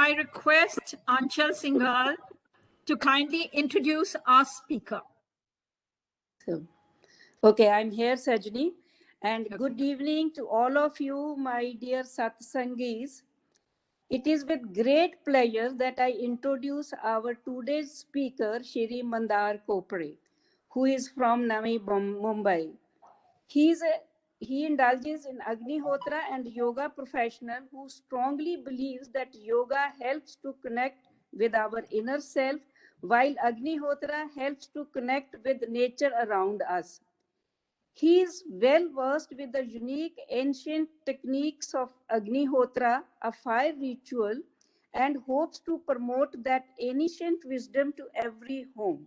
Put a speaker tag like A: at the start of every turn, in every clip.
A: I request Anchal Singhal to kindly introduce our speaker.
B: Okay, I'm here, Sajani, and good evening to all of you, my dear Satsangis. It is with great pleasure that I introduce our today's speaker, Shri Mandar Kopare, who is from Navi Mumbai. He indulges in Agnihotra and yoga professional who strongly believes that yoga helps to connect with our inner self, while Agnihotra helps to connect with nature around us. He is well versed with the unique ancient techniques of Agnihotra, a fire ritual, and hopes to promote that ancient wisdom to every home.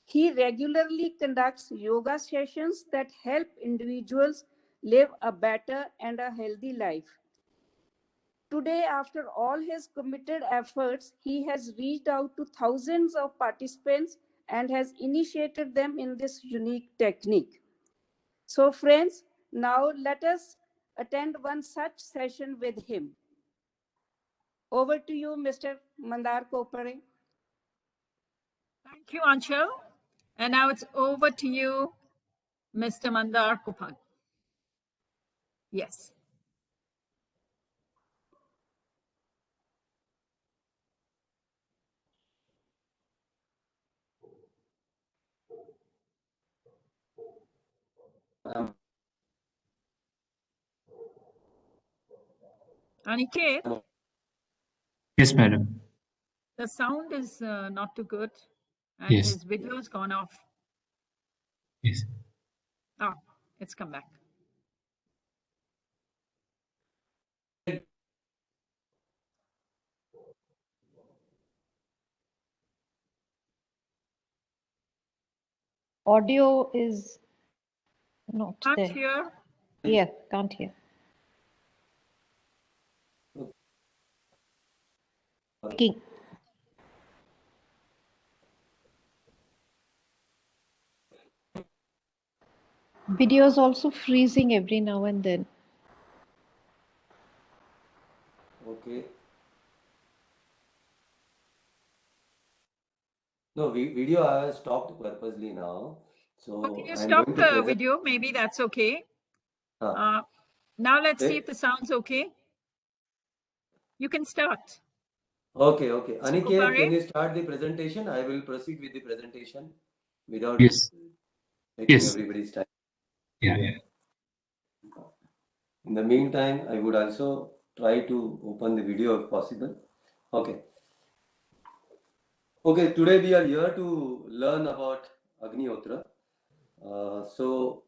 B: He regularly conducts yoga sessions that help individuals live a better and a healthy life. Today, after all his committed efforts, he has reached out to thousands of participants and has initiated them in this unique technique. So friends, now let us attend one such session with him. Over to you, Mr. Mandar Kopare.
A: Thank you, Anchal. And now it's over to you, Mr. Mandar Kopare. Yes. Aniket?
C: Yes, madam.
A: The sound is not too good, and
C: Yes.
A: his video's gone off.
C: Yes.
A: Oh, it's come back.
D: Audio is not
A: Can't
D: there.
A: hear.
D: Yeah, can't hear. Checking. Video is also freezing every now and then.
E: Okay. No, video I have stopped purposely now. So
A: Okay, you
E: I'm
A: stop
E: going to
A: the
E: present.
A: video. Maybe that's okay. Now let's see if the sound's okay. You can start.
E: Okay, okay.
A: Mr.
E: Aniket,
A: Kopare?
E: can you start the presentation? I will proceed with the presentation without
C: Yes.
E: taking
C: Yes.
E: everybody's time.
C: Yeah. Yeah.
E: In the meantime, I would also try to open the video if possible. Okay. Okay, today we are here to learn about Agnihotra. So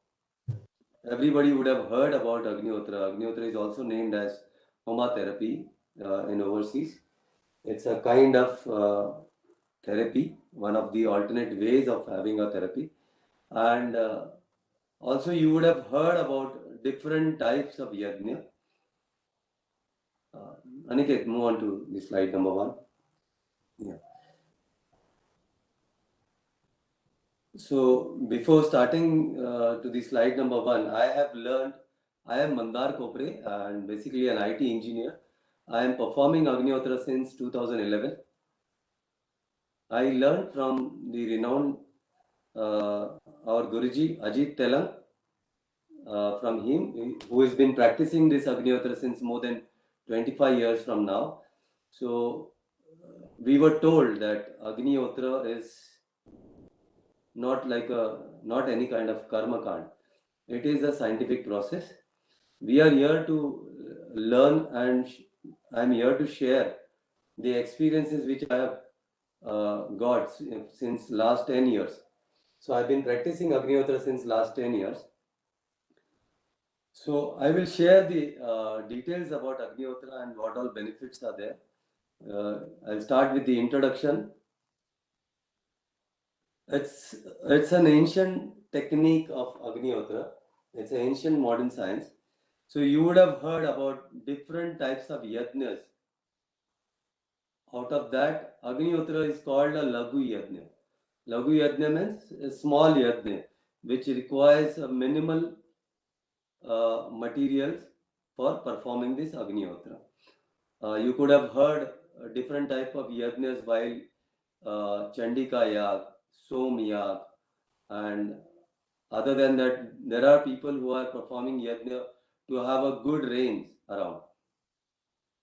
E: everybody would have heard about Agnihotra. Agnihotra is also named as Homa therapy in overseas. It's a kind of therapy, one of the alternate ways of having a therapy. And also you would have heard about different types of yajna. Aniket, move on to the slide number 1. Yeah. So before starting to the slide number 1, I am Mandar Kopare and basically an IT engineer. I am performing Agnihotra since 2011. I learned from the renowned our Guruji Ajit Telang, from him, who has been practicing this Agnihotra since more than 25 years from now. So we were told that Agnihotra is not any kind of karma kand. It is a scientific process. We are here to learn, and I'm here to share the experiences which I have got since last 10 years. So I've been practicing Agnihotra since last 10 years. So I will share the details about Agnihotra and what all benefits are there. I'll start with the introduction. It's an ancient technique of Agnihotra. It's an ancient modern science. So you would have heard about different types of yajnas. Out of that, Agnihotra is called a Lagu Yajna. Lagu Yajna means a small yajna, which requires a minimal materials for performing this Agnihotra. You could have heard different type of yajnas while Chandika Yag, Som Yag, and other than that, there are people who are performing yajna to have a good rains around.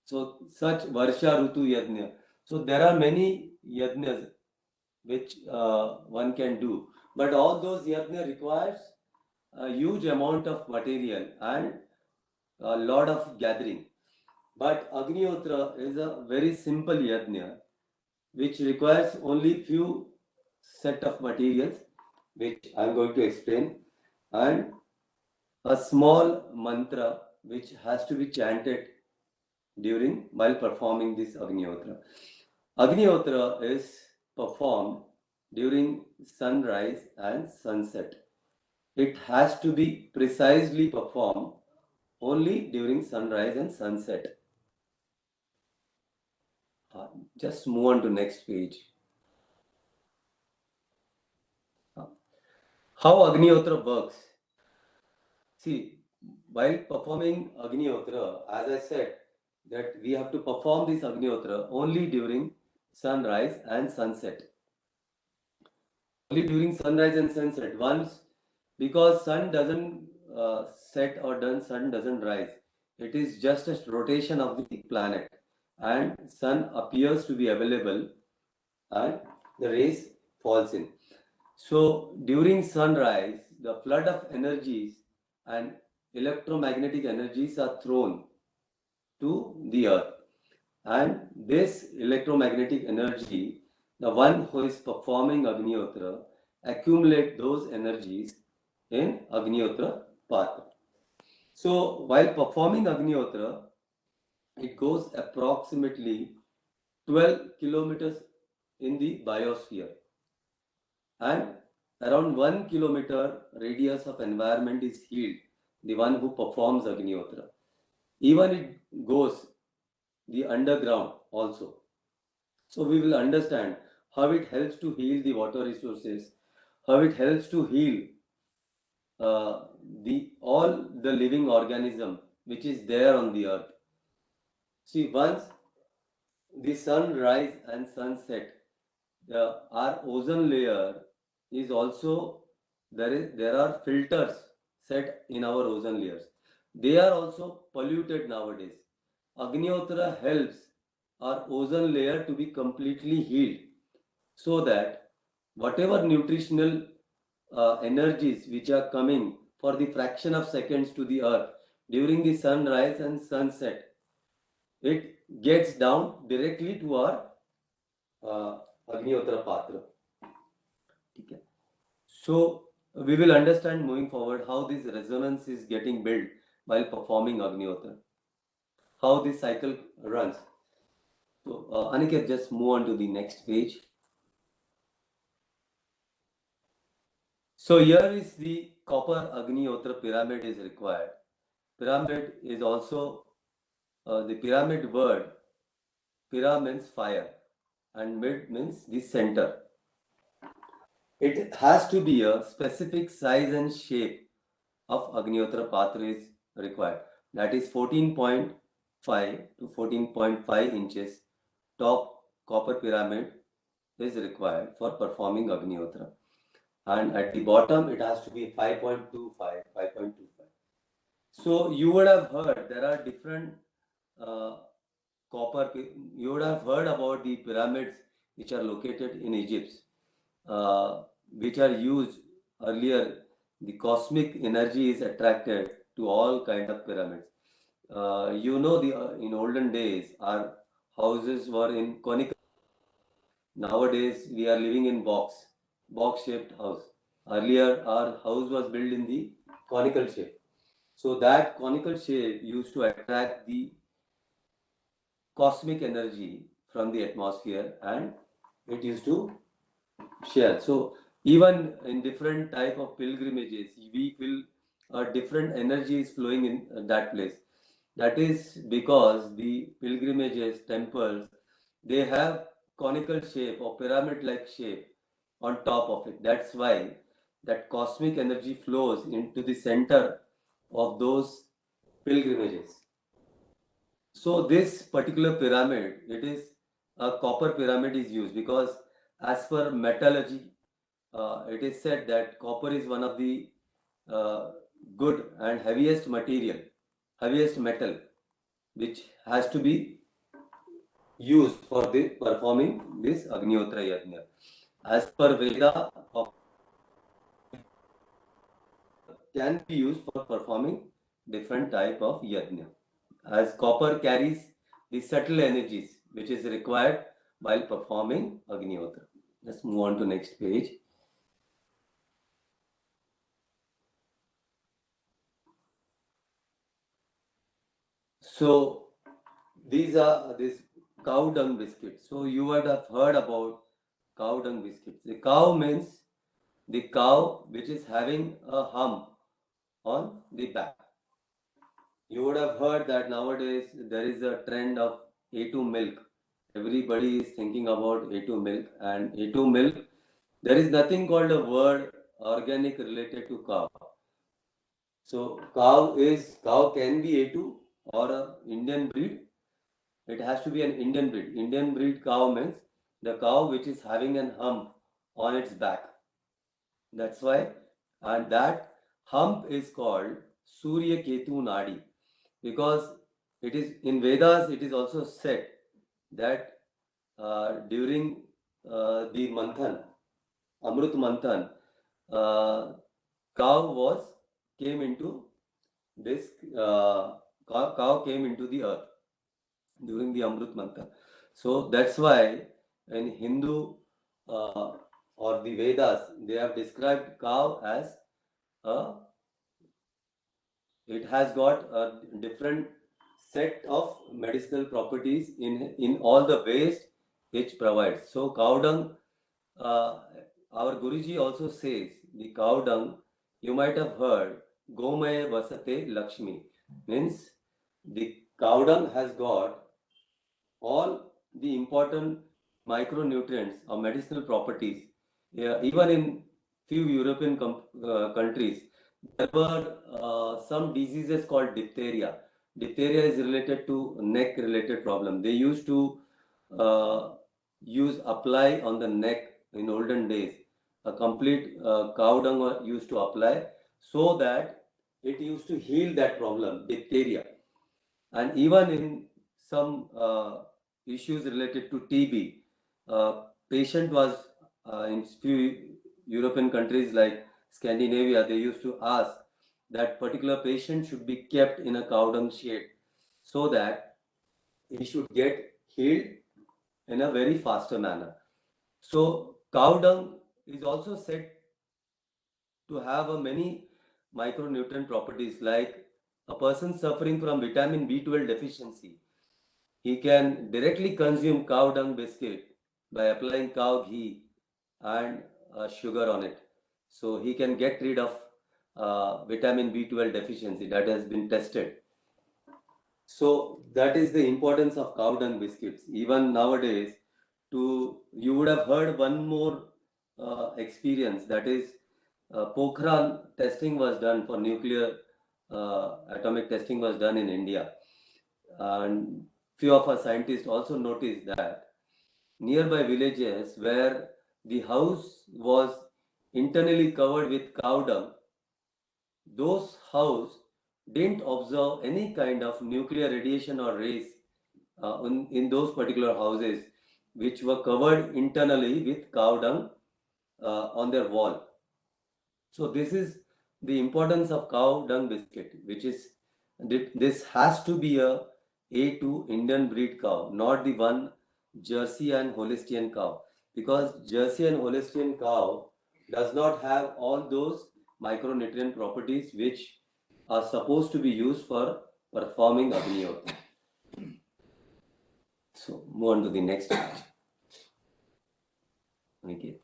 E: So such Varsha Rutu yajna. So there are many yajnas which one can do, but all those yajna requires a huge amount of material and a lot of gathering. But Agnihotra is a very simple yajna which requires only few set of materials which I am going to explain, and a small mantra which has to be chanted while performing this Agnihotra. Agnihotra is performed during sunrise and sunset. It has to be precisely performed only during sunrise and sunset. Just move on to next page. How Agnihotra works. See, while performing Agnihotra, as I said, that we have to perform this Agnihotra only during sunrise and sunset. Only during sunrise and sunset. Once, because sun doesn't set or sun doesn't rise. It is just a rotation of the planet, and sun appears to be available and the rays falls in. So during sunrise, the flood of energies and electromagnetic energies are thrown to the earth, and this electromagnetic energy, the one who is performing Agnihotra, accumulate those energies in Agnihotra Patra. So while performing Agnihotra, it goes approximately 12 kilometers in the biosphere, and around 1 kilometer radius of environment is healed, the one who performs Agnihotra. Even it goes the underground also. So we will understand how it helps to heal the water resources, how it helps to heal all the living organism which is there on the earth. See, once the sun rise and sunset, our ozone layer is also there are filters set in our ozone layers. They are also polluted nowadays. Agnihotra helps our ozone layer to be completely healed, so that whatever nutritional energies which are coming for the fraction of seconds to the earth during the sunrise and sunset, it gets down directly to our Agnihotra Patra. Okay. So we will understand moving forward how this resonance is getting built while performing Agnihotra, how this cycle runs. So Aniket, just move on to the next page. So here is the copper Agnihotra pyramid is required. Pyramid is also the pyramid word. Pira means fire and mid means the center. It has to be a specific size and shape of Agnihotra Patra is required. That is 14.5 to 14.5 inches top copper pyramid is required for performing Agnihotra. And at the bottom, it has to be 5.25. So you would have heard there are different copper. You would have heard about the pyramids which are located in Egypt, which are used earlier. The cosmic energy is attracted to all kind of pyramids. In olden days, our houses were in conical. Nowadays, we are living in box-shaped house. Earlier, our house was built in the conical shape. So that conical shape used to attract the cosmic energy from the atmosphere, and it used to share. So even in different type of pilgrimages, we feel different energy is flowing in that place. That is because the pilgrimages, temples, they have conical shape or pyramid-like shape on top of it. That's why that cosmic energy flows into the center of those pilgrimages. So this particular pyramid, it is a copper pyramid is used, because as per metallurgy, it is said that copper is one of the good and heaviest metal, which has to be used for the performing this Agnihotra Yajna. As per Veda, copper can be used for performing different type of yajna, as copper carries the subtle energies which is required while performing Agnihotra. Let's move on to next page. So these are this cow dung biscuits. So you would have heard about cow dung biscuits. The cow means the cow which is having a hump on the back. You would have heard that nowadays there is a trend of A2 milk. Everybody is thinking about A2 milk, and A2 milk, there is nothing called a word organic related to cow. So cow can be A2 or a Indian breed. It has to be an Indian breed. Indian breed cow means the cow which is having an hump on its back. That's why, and that hump is called Surya Ketu Nadi, because it is in Vedas. It is also said that during the Manthan, Amrut Manthan, cow came into this cow came into the earth during the Amrut Manthan. So that's why in Hindu or the Vedas, they have described cow as it has got a different set of medicinal properties in all the waste which provides. So cow dung, our Guruji also says the cow dung, you might have heard, Gomaya Vasate Lakshmi, means the cow dung has got all the important micronutrients or medicinal properties. Even in few European countries, there were some diseases called diphtheria. Diphtheria is related to neck related problem. They used to apply on the neck in olden days. A complete cow dung used to apply, so that it used to heal that problem, diphtheria. And even in some issues related to TB, patient was in few European countries like Scandinavia, they used to ask that particular patient should be kept in a cow dung shed, so that he should get healed in a very faster manner. So cow dung is also said to have a many micronutrient properties, like a person suffering from vitamin B12 deficiency, he can directly consume cow dung biscuit by applying cow ghee and sugar on it. So he can get rid of vitamin B12 deficiency that has been tested. So that is the importance of cow dung biscuits. Even nowadays, you would have heard one more experience, that is Pokhran testing was done for nuclear atomic testing was done in India, and few of our scientists also noticed that nearby villages where the house was internally covered with cow dung, those houses didn't observe any kind of nuclear radiation or rays in those particular houses which were covered internally with cow dung on their wall. So this is the importance of cow dung biscuit, which is this has to be a A2 Indian breed cow, not the one Jersey and Holstein cow, because Jersey and Holstein cow does not have all those micronutrient properties which are supposed to be used for performing Agnihotra. So move on to the next page. Okay.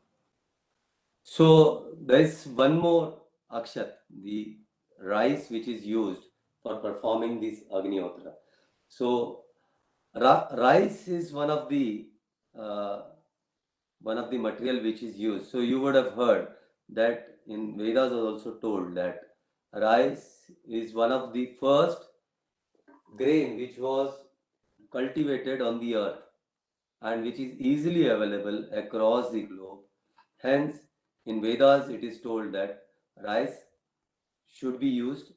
E: So there is one more akshat, the rice which is used for performing this Agnihotra. So rice is one of the material which is used. So you would have heard that in Vedas is also told that rice is one of the first grain which was cultivated on the earth, and which is easily available across the globe. Hence, in Vedas, it is told that rice should be used.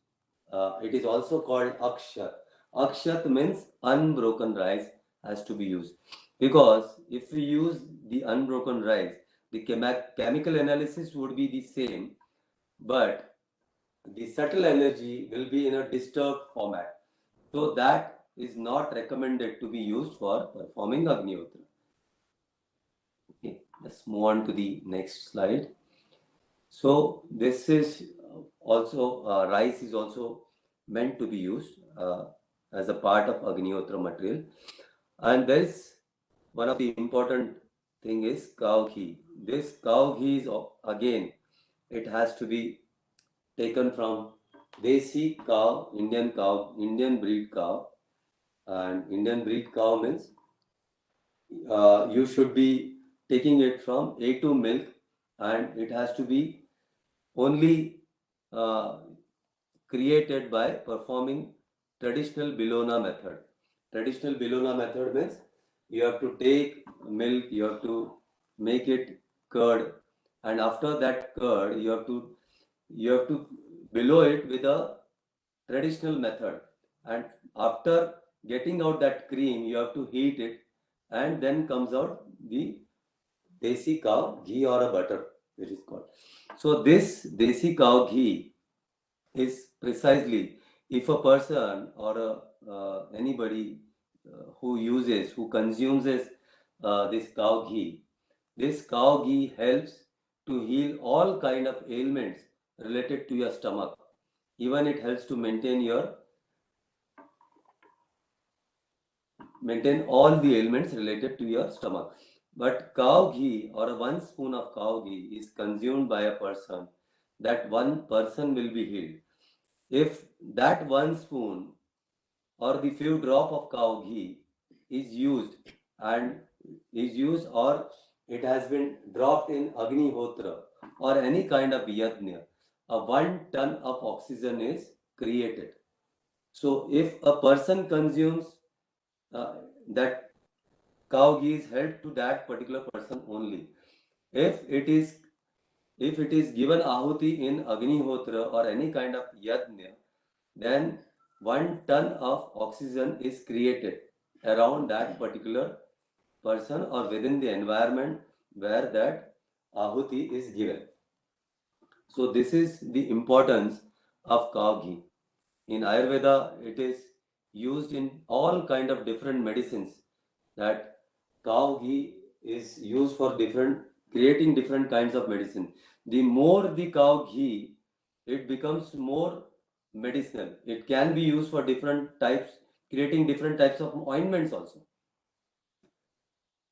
E: It is also called akshat. Akshat means unbroken rice has to be used, because if we use the unbroken rice, the chemical analysis would be the same, but the subtle energy will be in a disturbed format. So that is not recommended to be used for performing Agnihotra. Okay, let's move on to the next slide. So this is also rice is also meant to be used as a part of Agnihotra material, and there is one of the important thing is cow ghee. This cow ghee is again, it has to be taken from desi cow, Indian breed cow, and Indian breed cow means you should be taking it from A2 milk, and it has to be only uh, created by performing traditional Bilona method. Traditional Bilona method means you have to take milk, you have to make it curd, and after that curd, you have to below it with a traditional method, and after getting out that cream, you have to heat it, and then comes out the desi cow ghee or a butter, which is called. So this desi cow ghee is precisely, if a person or anybody who consumes this cow ghee helps to heal all kind of ailments related to your stomach. Even it helps to maintain all the ailments related to your stomach. But cow ghee or 1 spoon of cow ghee is consumed by a person, that one person will be healed. If that 1 spoon or the few drop of cow ghee is used or it has been dropped in Agnihotra or any kind of yajna, a 1 ton of oxygen is created. So if a person consumes that cow ghee is held to that particular person only. If it is given ahuti in Agnihotra or any kind of yajna, then 1 ton of oxygen is created around that particular person or within the environment where that ahuti is given. So this is the importance of cow ghee. In Ayurveda, it is used in all kind of different medicines. That cow ghee is used for creating different kinds of medicine. The more the cow ghee, it becomes more medicinal. It can be used for different types, creating different types of ointments also.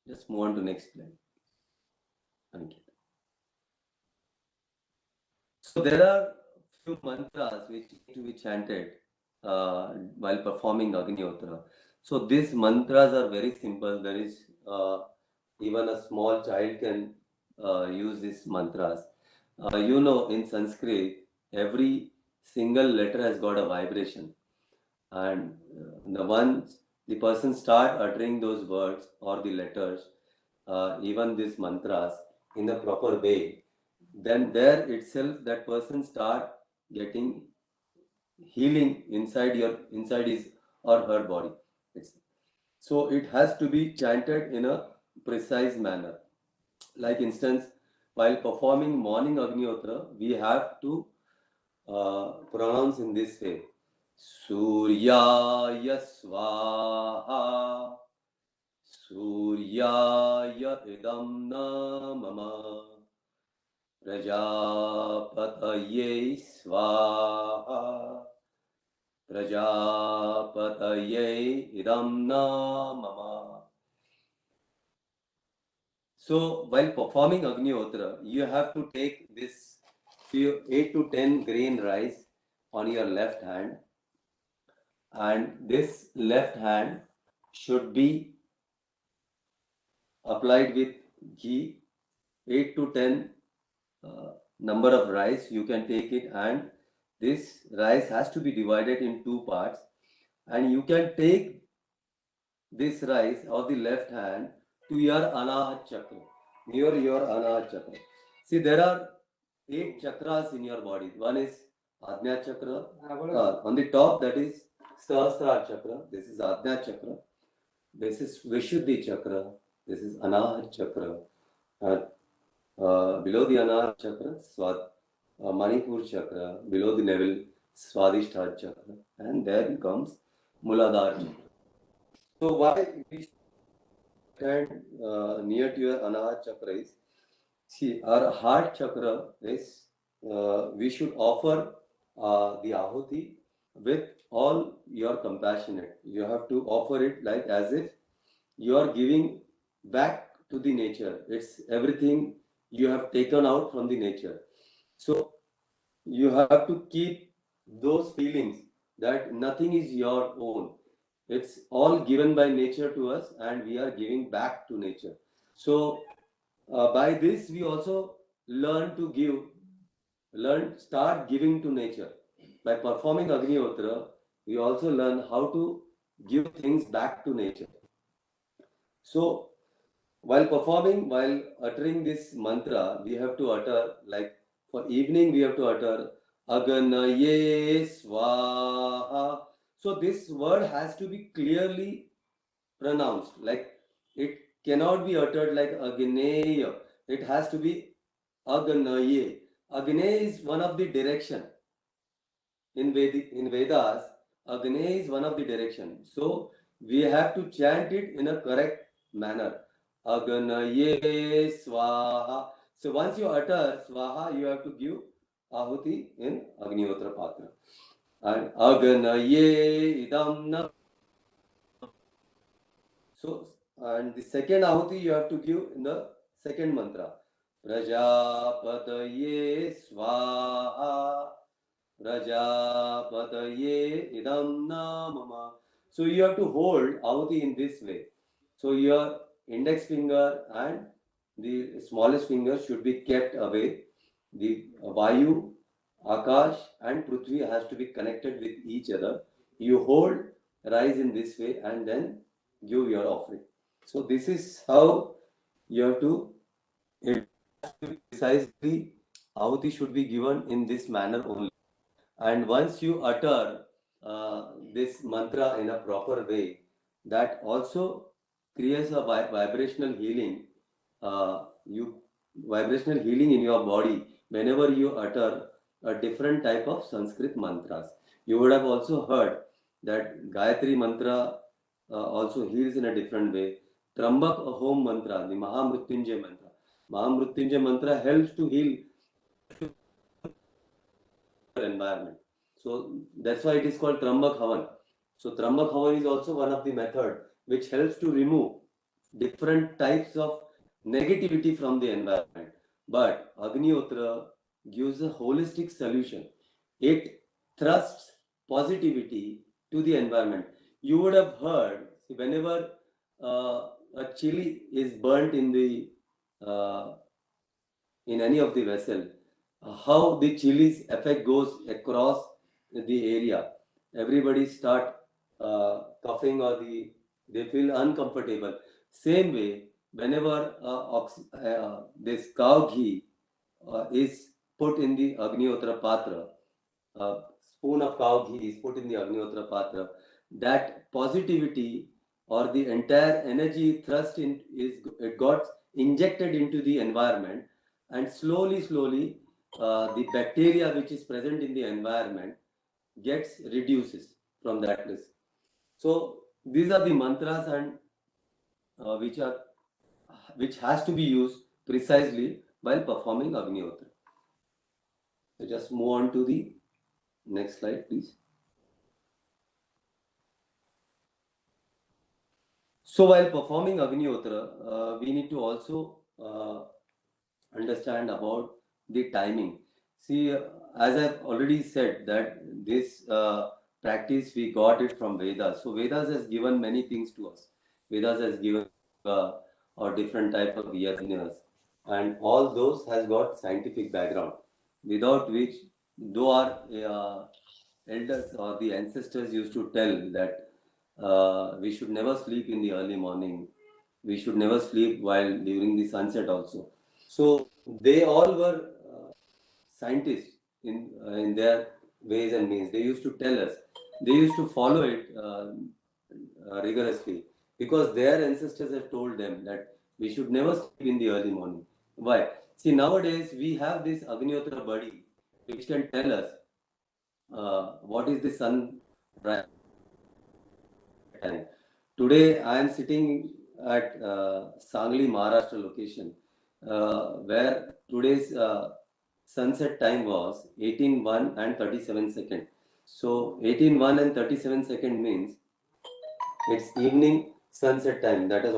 E: Just move on to next slide. Thank you. So there are few mantras which need to be chanted while performing Agnihotra. So these mantras are very simple. There is even a small child can use these mantras. In Sanskrit, every single letter has got a vibration, and once the person start uttering those words or the letters, even these mantras in a proper way, then there itself that person start getting healing inside his or her body. So it has to be chanted in a precise manner. Like instance, while performing morning Agnihotra, we have to pronounce in this way: Suryaya Swaha, Suryaya Idam Namama, Prajapataye Swaha, Prajapataye Idam Namama. So while performing Agnihotra, you have to take this 8 to 10 grain rice on your left hand, and this left hand should be applied with ghee. 8 to 10 number of rice you can take it, and this rice has to be divided in 2 parts, and you can take this rice of the left hand to your Anahat Chakra, near your Anahat Chakra. See, there are 8 chakras in your body. One is Ajna Chakra. On the top, that is Sahasrara Chakra. This is Ajna Chakra. This is Vishuddhi Chakra. This is Anahat Chakra. Below the Anahat Chakra, Manipur Chakra. Below the navel, Swadhisthana Chakra. And then comes Muladhara Chakra. So why we stand near to your Anahat Chakra is, see, our heart chakra is, we should offer the Ahuti with all your compassionate. You have to offer it like as if you are giving back to the nature. It's everything you have taken out from the nature. So you have to keep those feelings that nothing is your own. It's all given by nature to us, and we are giving back to nature. So by this, we also learn to give, start giving to nature. By performing Agnihotra, we also learn how to give things back to nature. So while performing, while uttering this mantra, we have to utter, like for evening, we have to utter Agnaye Swaha. So this word has to be clearly pronounced. Like it cannot be uttered like Agneya. It has to be Agnaye. Agneya is one of the direction. In Vedas, Agneya is one of the direction. So we have to chant it in a correct manner. Agnaye Swaha. So once you utter Swaha, you have to give Ahuti in Agnihotra Patra. And Agnaye Idam Na. So, and the second Ahuti you have to give in the second mantra. Prajapataye Swaha. Prajapataye idam namama. So you have to hold Ahuti in this way. So your index finger and the smallest finger should be kept away. The Vayu, Akash and Prithvi has to be connected with each other. You hold, rise in this way and then give your offering. So this is how you have to, precisely, Ahuti should be given in this manner only. And once you utter this mantra in a proper way, that also creates a vibrational healing. Vibrational healing in your body whenever you utter a different type of Sanskrit mantras. You would have also heard that Gayatri mantra also heals in a different way. Trambak Hom mantra, the Mahamrutyunjay mantra. Mahamrutyunjay mantra helps to heal environment. So that's why it is called Trambak Havan. So Trambak Havan is also one of the method which helps to remove different types of negativity from the environment. But Agnihotra gives a holistic solution. It thrusts positivity to the environment. You would have heard whenever a chili is burnt in the in any of the vessel, how the chili's effect goes across the area. Everybody start coughing or they feel uncomfortable. Same way, whenever this cow ghee is put in the Agnihotra Patra, a spoon of cow ghee is put in the Agnihotra Patra, that positivity or the entire energy thrust in it got injected into the environment, and slowly the bacteria which is present in the environment gets reduces from that list. So these are the mantras and which has to be used precisely while performing Agnihotra. So just move on to the next slide, please. So while performing Agnihotra, we need to also understand about the timing. See, as I've already said that this practice we got it from Vedas. So Vedas has given many things to us. Vedas has given or different type of yajnas, and all those has got scientific background, without which, though our elders or the ancestors used to tell that we should never sleep in the early morning, we should never sleep while during the sunset also. So they all were scientists in their ways and means. They used to tell us. They used to follow it rigorously because their ancestors had told them that we should never sleep in the early morning. Why? See, nowadays we have this Agnihotra body which can tell us what is the sun right time. Today I am sitting at Sangli, Maharashtra location, where today's sunset time was 18:01 and 37 seconds. So 18:01 and 37 seconds means it's evening sunset time. That is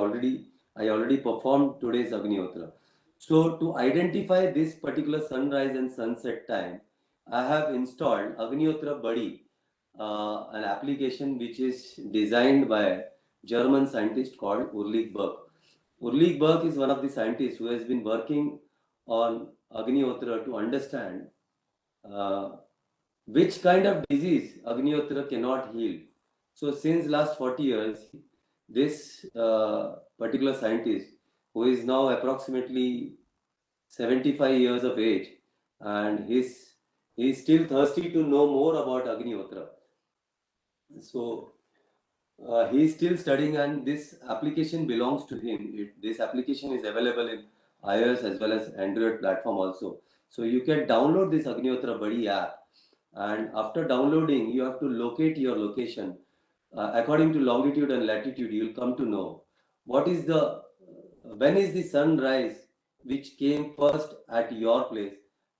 E: I already performed today's Agnihotra. So to identify this particular sunrise and sunset time, I have installed Agnihotra Buddy, an application which is designed by a German scientist called Ulrich Berg. Ulrich Berg is one of the scientists who has been working on Agnihotra to understand uh, which kind of disease Agnihotra cannot heal. So since last 40 years, this particular scientist, who is now approximately 75 years of age, and he's still thirsty to know more about Agnihotra. So he's still studying, and this application belongs to him. This application is available in iOS as well as Android platform also. So you can download this Agnihotra Buddy app, and after downloading, you have to locate your location. According to longitude and latitude, you'll come to know what is when is the sunrise which came first at your place,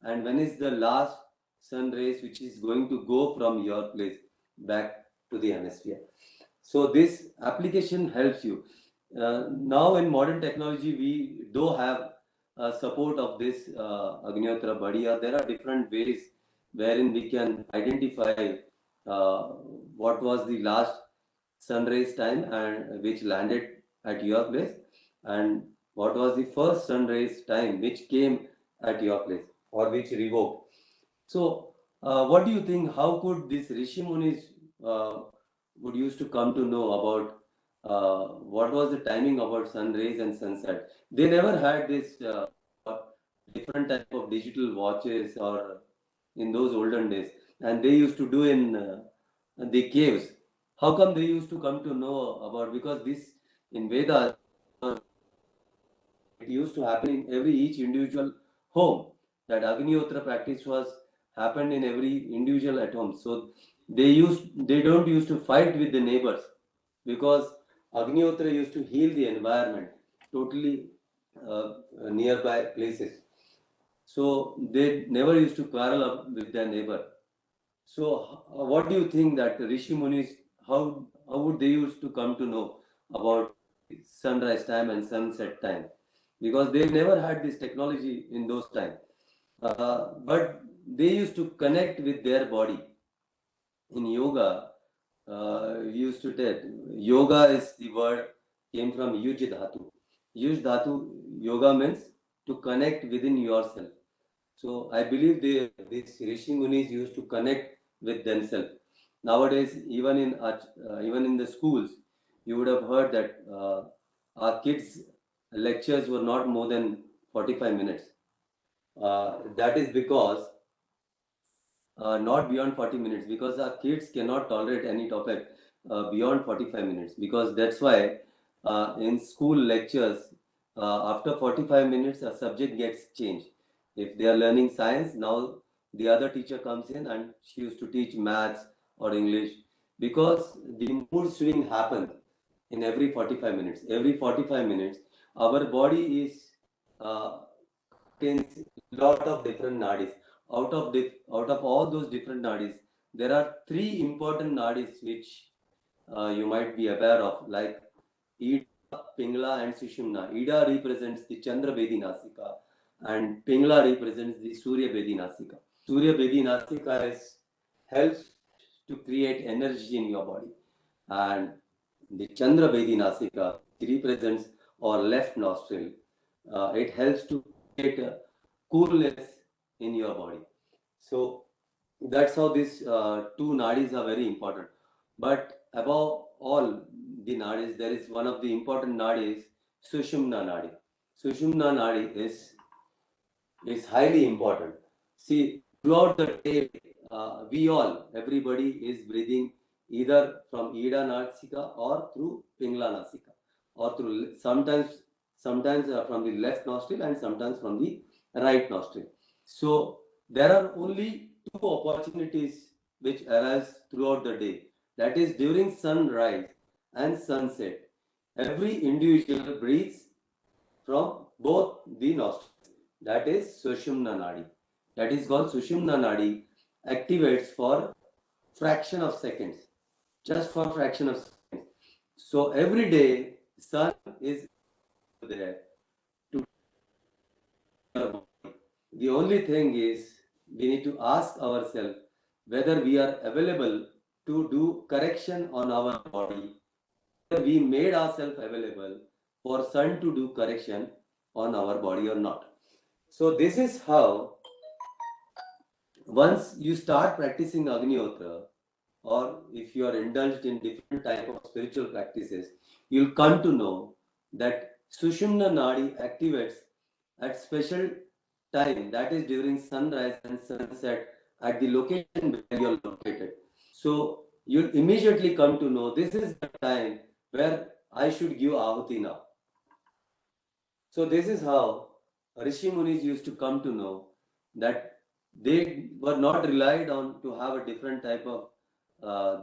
E: and when is the last sun rays which is going to go from your place back to the hemisphere. So this application helps you. Now in modern technology, we do have support of this Agnihotra Badiya. There are different ways wherein we can identify what was the last sunrise time and which landed at your place, and what was the first sunrise time which came at your place or which revoked. So, what do you think? How could this Rishi Munis would used to come to know about what was the timing about sun rays and sunset? They never had this different type of digital watches or in those olden days, and they used to do in the caves. How come they used to come to know about? Because this in Vedas, it used to happen in each individual home. That Agnihotra practice was happened in every individual at home. So they don't used to fight with the neighbors because Agnihotra used to heal the environment totally nearby places. So they never used to quarrel up with their neighbor. So what do you think that Rishi Munis, how would they used to come to know about sunrise time and sunset time? Because they never had this technology in those times. But they used to connect with their body. In yoga, we used to tell yoga is the word came from Yuj Dhatu. Yuj Dhatu, yoga means to connect within yourself. So I believe these Rishi Munis used to connect with themselves. Nowadays, even in the schools, you would have heard that our kids' lectures were not more than 45 minutes. That is because not beyond 40 minutes, because our kids cannot tolerate any topic beyond 45 minutes, because that's why in school lectures after 45 minutes a subject gets changed. If they are learning science, now the other teacher comes in and she used to teach maths or English, because the mood swing happens in every 45 minutes. Every 45 minutes our body is contains lot of different nadis. Out of all those different nadis, there are three important nadis which you might be aware of, like Ida, Pingla, and Sushumna. Ida represents the Chandra Bedi Nasika, and Pingla represents the Surya Bedi Nasika. Surya Bedi Nasika helps to create energy in your body, and the Chandra Bedi Nasika represents our left nostril. It helps to create coolness in your body. So that's how these two nadis are very important. But above all the nadis, there is one of the important nadis Sushumna Nadi. Sushumna Nadi is highly important. See, throughout the day, everybody is breathing either from Ida Nasika or through Pingla Nasika, or through sometimes from the left nostril and sometimes from the right nostril. So there are only two opportunities which arise throughout the day. That is during sunrise and sunset. Every individual breathes from both the nostrils. That is Sushumna Nadi. That is called Sushumna Nadi. Activates for fraction of seconds, just for fraction of seconds. So every day, sun is there to the only thing is we need to ask ourselves whether we are available to do correction on our body. We made ourselves available for sun to do correction on our body or not. So this is how once you start practicing Agnihotra, or if you are indulged in different type of spiritual practices, you'll come to know that Sushumna Nadi activates at special time, that is during sunrise and sunset at the location where you are located. So you'll immediately come to know this is the time where I should give Ahuti now. So this is how Rishi Munis used to come to know that they were not relied on to have a different type of,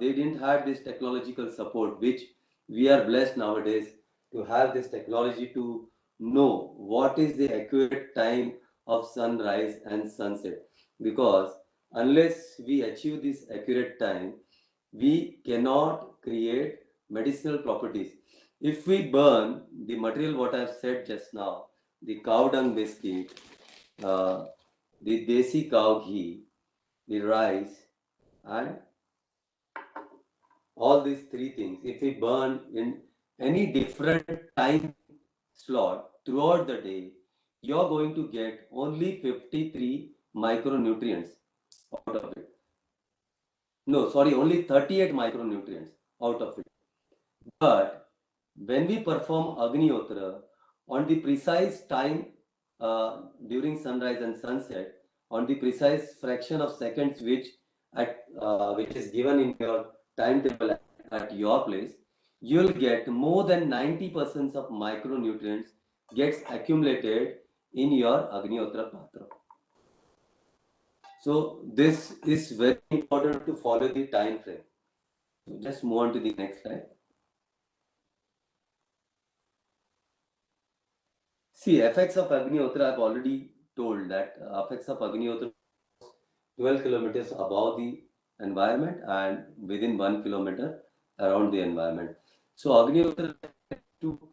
E: they didn't have this technological support, which we are blessed nowadays to have this technology to know what is the accurate time of sunrise and sunset. Because unless we achieve this accurate time, we cannot create medicinal properties. If we burn the material what I've said just now, the cow dung biscuit, the desi cow ghee, the rice, and all these three things, if we burn in any different time slot throughout the day, you're going to get only 53 micronutrients out of it. No, sorry, only 38 micronutrients out of it. But when we perform Agnihotra on the precise time during sunrise and sunset, on the precise fraction of seconds which is given in your timetable at your place, you'll get more than 90% of micronutrients gets accumulated in your Agnihotra Patra. So this is very important to follow the time frame. So just move on to the next slide. See, effects of Agnihotra, I've already told that effects of Agnihotra 12 kilometers above the environment and within 1 kilometer around the environment. So Agnihotra to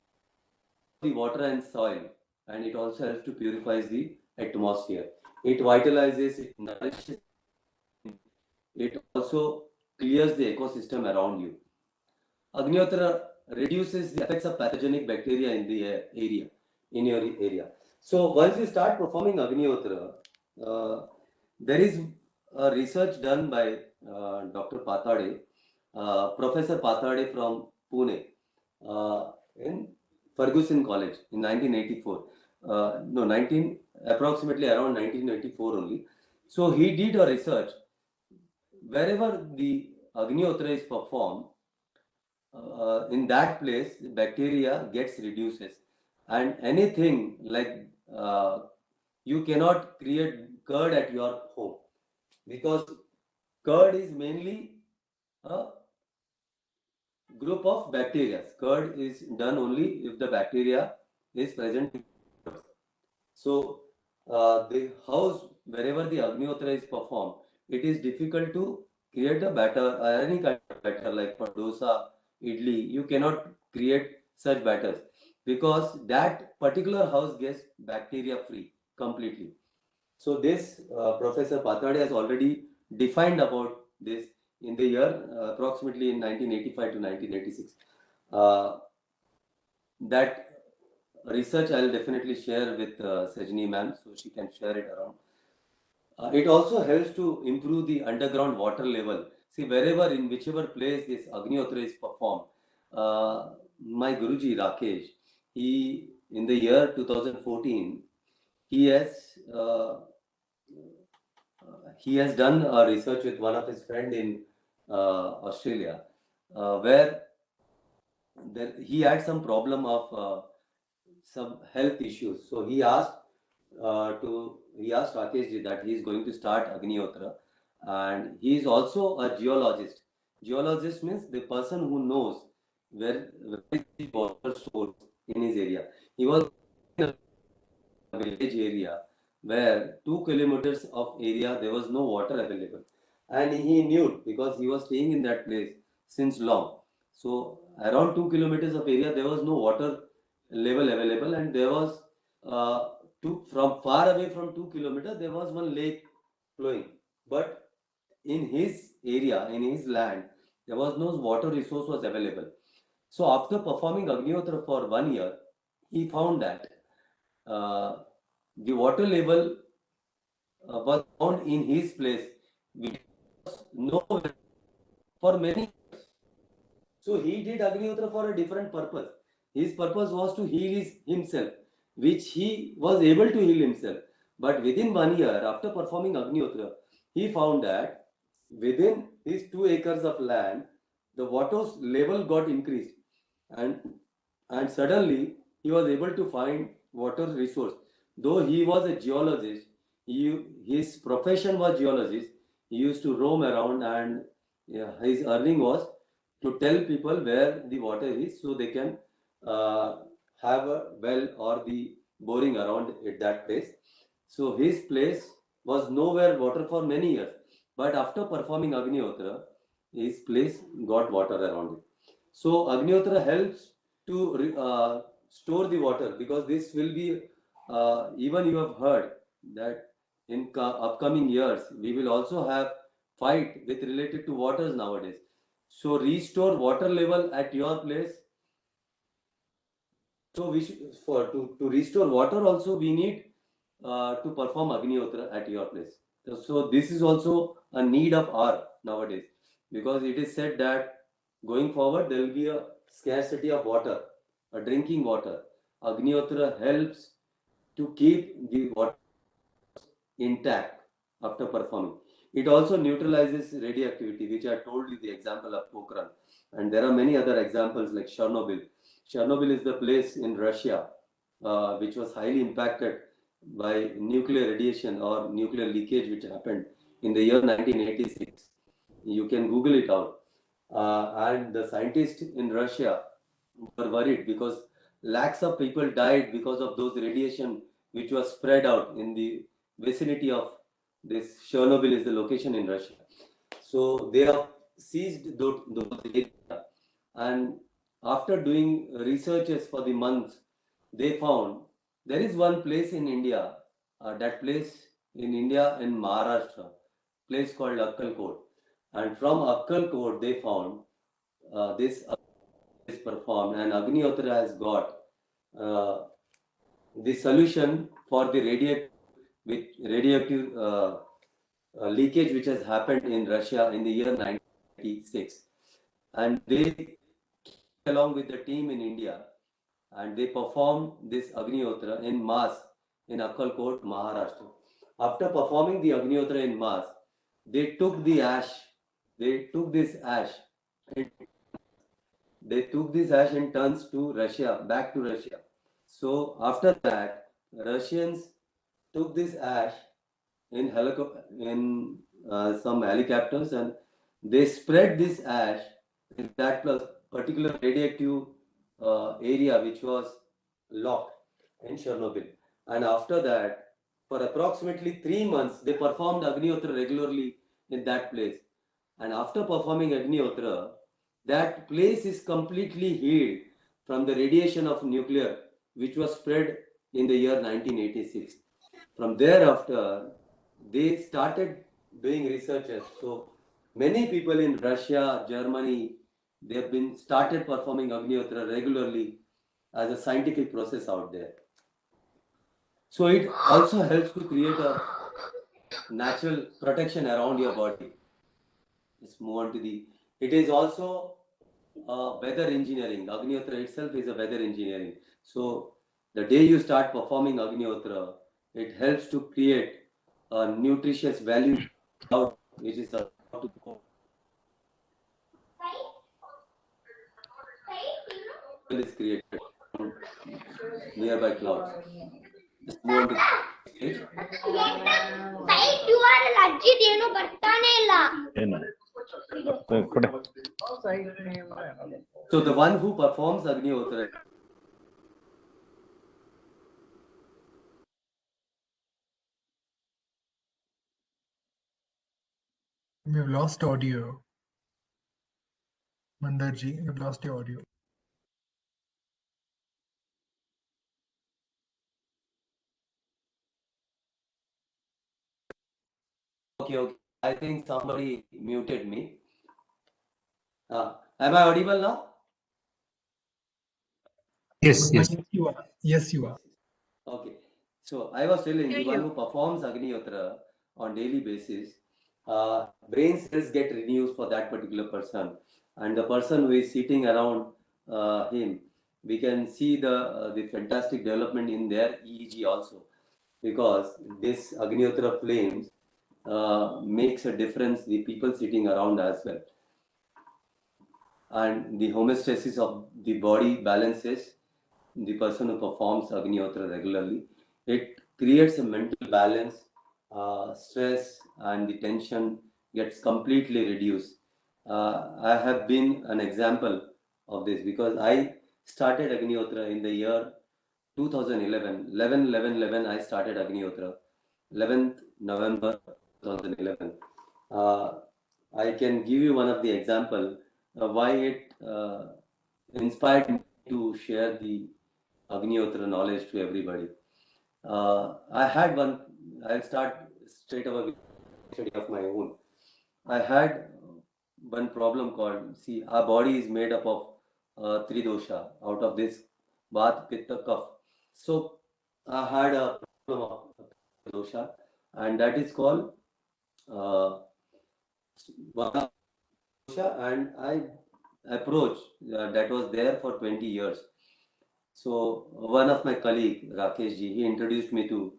E: the water and soil, and it also helps to purify the atmosphere. It vitalizes, it nourishes, it also clears the ecosystem around you. Agnihotra reduces the effects of pathogenic bacteria in the area, in your area. So once you start performing Agnihotra, there is a research done by Dr. Patade, Professor Patade from Pune, in Ferguson College in 1984. Approximately around 1984 only. So he did a research wherever the Agnihotra is performed. In that place, bacteria gets reduces, and anything like you cannot create curd at your home, because curd is mainly a group of bacteria. Curd is done only if the bacteria is present. So the house, wherever the Agnihotra is performed, it is difficult to create a batter, any kind of batter like for dosa, idli. You cannot create such batters because that particular house gets bacteria free completely. So this Professor Patade has already defined about this in the year approximately in 1985 to 1986. That research I'll definitely share with Sajani ma'am, so she can share it around. It also helps to improve the underground water level. See, wherever, in whichever place this Agnihotra is performed, my Guruji Rakesh, in the year 2014, he has done a research with one of his friend in Australia, where he had some problem of some health issues. So he asked Rakesh ji that he is going to start Agnihotra, and he is also a geologist. Geologist means the person who knows where is the water source in his area. He was in a village area where 2 kilometers of area there was no water available, and he knew because he was staying in that place since long. So around 2 kilometers of area there was no water level available, and there was from far away from 2 kilometers there was one lake flowing, but in his area, in his land, there was no water resource was available. So after performing Agnihotra for 1 year, he found that the water level was found in his place, which was nowhere for many years. So he did Agnihotra for a different purpose. His purpose was to heal himself, which he was able to heal himself. But within 1 year, after performing Agnihotra, he found that within his 2 acres of land, the water level got increased, and suddenly he was able to find water resource. Though he was a geologist, his profession was geologist. He used to roam around, and his earning was to tell people where the water is, so they can have a well or the boring around at that place. So his place was nowhere water for many years, but after performing Agnihotra, his place got water around it. So Agnihotra helps to store the water, because this will be even you have heard that in upcoming years we will also have fight with related to waters nowadays. So restore water level at your place. So we should, to restore water also we need to perform Agnihotra at your place. So this is also a need of our nowadays, because it is said that going forward there will be a scarcity of water, a drinking water. Agnihotra helps to keep the water intact after performing. It also neutralizes radioactivity, which I told you the example of Pokhran. And there are many other examples like Chernobyl. Chernobyl is the place in Russia which was highly impacted by nuclear radiation or nuclear leakage, which happened in the year 1986. You can Google it out. And the scientists in Russia were worried because lakhs of people died because of those radiation which was spread out in the vicinity of this. Chernobyl is the location in Russia. So they have seized those areas, and after doing researches for the months, they found there is one place in India, that place in India in Maharashtra, place called Akkalkot. And from Akkalkot, they found this is performed, and Agnihotra has got the solution for the radioactive leakage which has happened in Russia in the year 1986. And they, along with the team in India, and they performed this Agnihotra in mass in Akkalkot, Maharashtra. After performing the Agnihotra in mass, they took the ash, they took this ash, they took this ash in tons to Russia, back to Russia. So after that, Russians took this ash in some helicopters, and they spread this ash in that particular radioactive area which was locked in Chernobyl. And after that, for approximately 3 months, they performed Agnihotra regularly in that place. And after performing Agnihotra, that place is completely healed from the radiation of nuclear which was spread in the year 1986. From thereafter, they started doing researches. So many people in Russia, Germany, they have been started performing Agnihotra regularly as a scientific process out there. So it also helps to create a natural protection around your body. Let's move on to the. It is also weather engineering. Agnihotra itself is a weather engineering. So the day you start performing Agnihotra, it helps to create a nutritious value cloud, which is a is created from nearby clouds. Just move on to the page. So the one who performs Agnihotra.
F: We've lost audio. Mandarji, we've lost your audio.
E: Okay. I think somebody muted me. Am I audible now?
C: Yes.
F: Yes, you are. Yes, you are.
E: Okay. So I was telling the
A: Hear
E: one
A: you.
E: who performs Agnihotra on daily basis, brain cells get renewed for that particular person, and the person who is sitting around him, we can see the fantastic development in their EEG also, because this Agnihotra flames makes a difference the people sitting around as well, and the homeostasis of the body balances the person who performs Agnihotra regularly. It creates a mental balance, stress and the tension gets completely reduced. I have been an example of this because I started Agnihotra in the year 2011. 11 I started Agnihotra. 11th November 2011. I can give you one of the example why it inspired me to share the Agnihotra knowledge to everybody. I'll start straight away with a study of my own. I had one problem called, see, our body is made up of three dosha. Out of this, Vata, Pitta, Kapha. So I had a problem of dosha, and that is called Vata dosha, and I approached that was there for 20 years. So one of my colleague, Rakesh ji, he introduced me to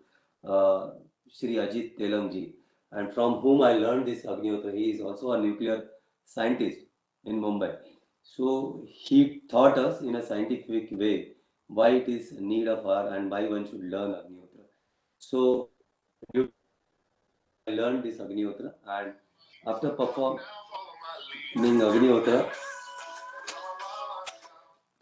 E: Shri Ajit Telang ji, and from whom I learned this Agnihotra. He is also a nuclear scientist in Mumbai. So he taught us in a scientific way why it is need of our and why one should learn Agnihotra. So I learned this Agnihotra, and after performing Agnihotra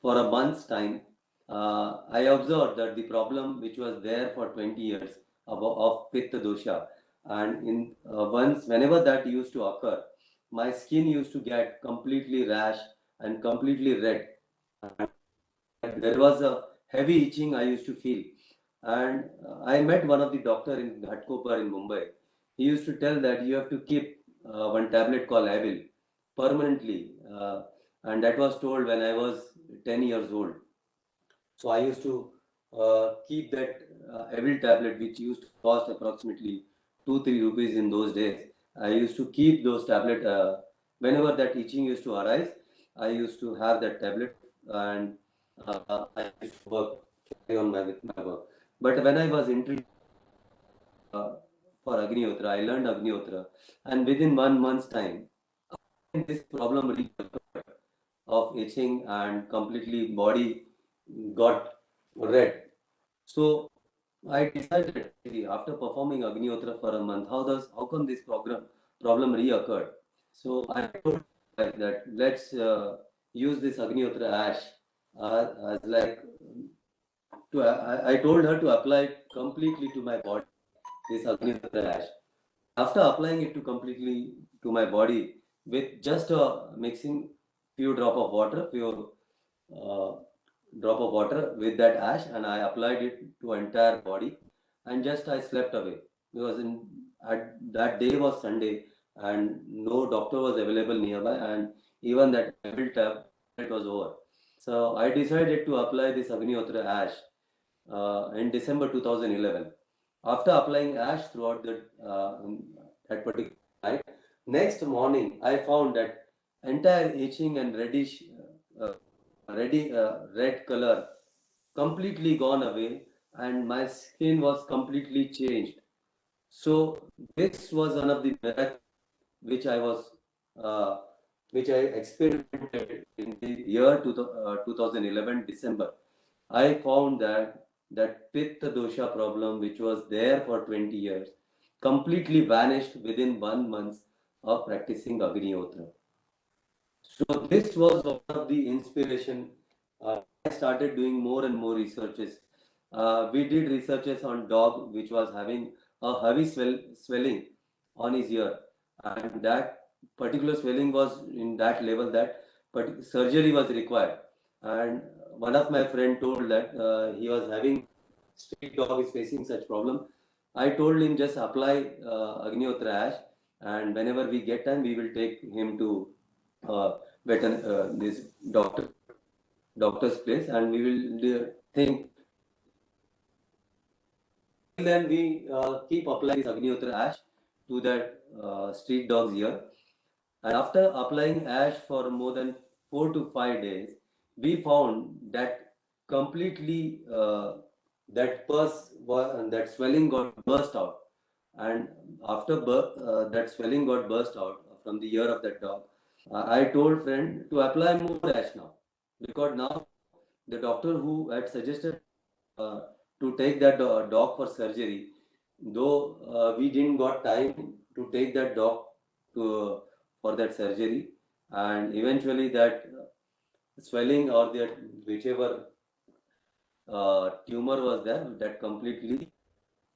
E: for a month's time, I observed that the problem which was there for 20 years of Pitta dosha, and whenever that used to occur, my skin used to get completely rash and completely red. And there was a heavy itching I used to feel. And I met one of the doctor in Mandar Kopare in Mumbai. He used to tell that you have to keep one tablet called Avil permanently. And that was told when I was 10 years old. So I used to keep that Avil tablet, which used to cost approximately 2-3 rupees in those days. I used to keep those tablet whenever that itching used to arise. I used to have that tablet, and I used to carry on with my work. But when I was introduced for Agnihotra, I learned Agnihotra, and within 1 month's time, this problem of itching and completely body got red. So I decided after performing Agnihotra for a month, how come this problem reoccurred? So I told that let's use this Agnihotra ash as like I told her to apply it completely to my body, this Agnihotra ash. After applying it completely to my body with just mixing few drop of water, uh, drop of water with that ash, and I applied it to entire body, and just I slept away because that day was Sunday and no doctor was available nearby, and even that tablet was over. So I decided to apply this Agnihotra ash in December 2011. After applying ash throughout that particular night, next morning I found that entire itching and reddish, red color completely gone away, and my skin was completely changed. So this was one of the miracles which which I experimented in the year 2011 December. I found that Pitta dosha problem, which was there for 20 years, completely vanished within 1 month of practicing Agnihotra. So this was one of the inspiration. I started doing more and more researches. We did researches on dog which was having a heavy swelling on his ear, and that particular swelling was in that level that surgery was required. And one of my friend told that he was having street dog is facing such problem. I told him just apply Agnihotra ash, and whenever we get time, we will take him to this doctor's place, and we will think. Then we keep applying this Agnihotra ash to that street dog's ear, and after applying ash for more than 4 to 5 days, we found that completely that swelling got burst out, and after that swelling got burst out from the ear of that dog. I told friend to apply more ash now, because now the doctor who had suggested to take that dog for surgery, though we didn't got time to take that dog to for that surgery, and eventually that swelling or that whichever tumor was there, that completely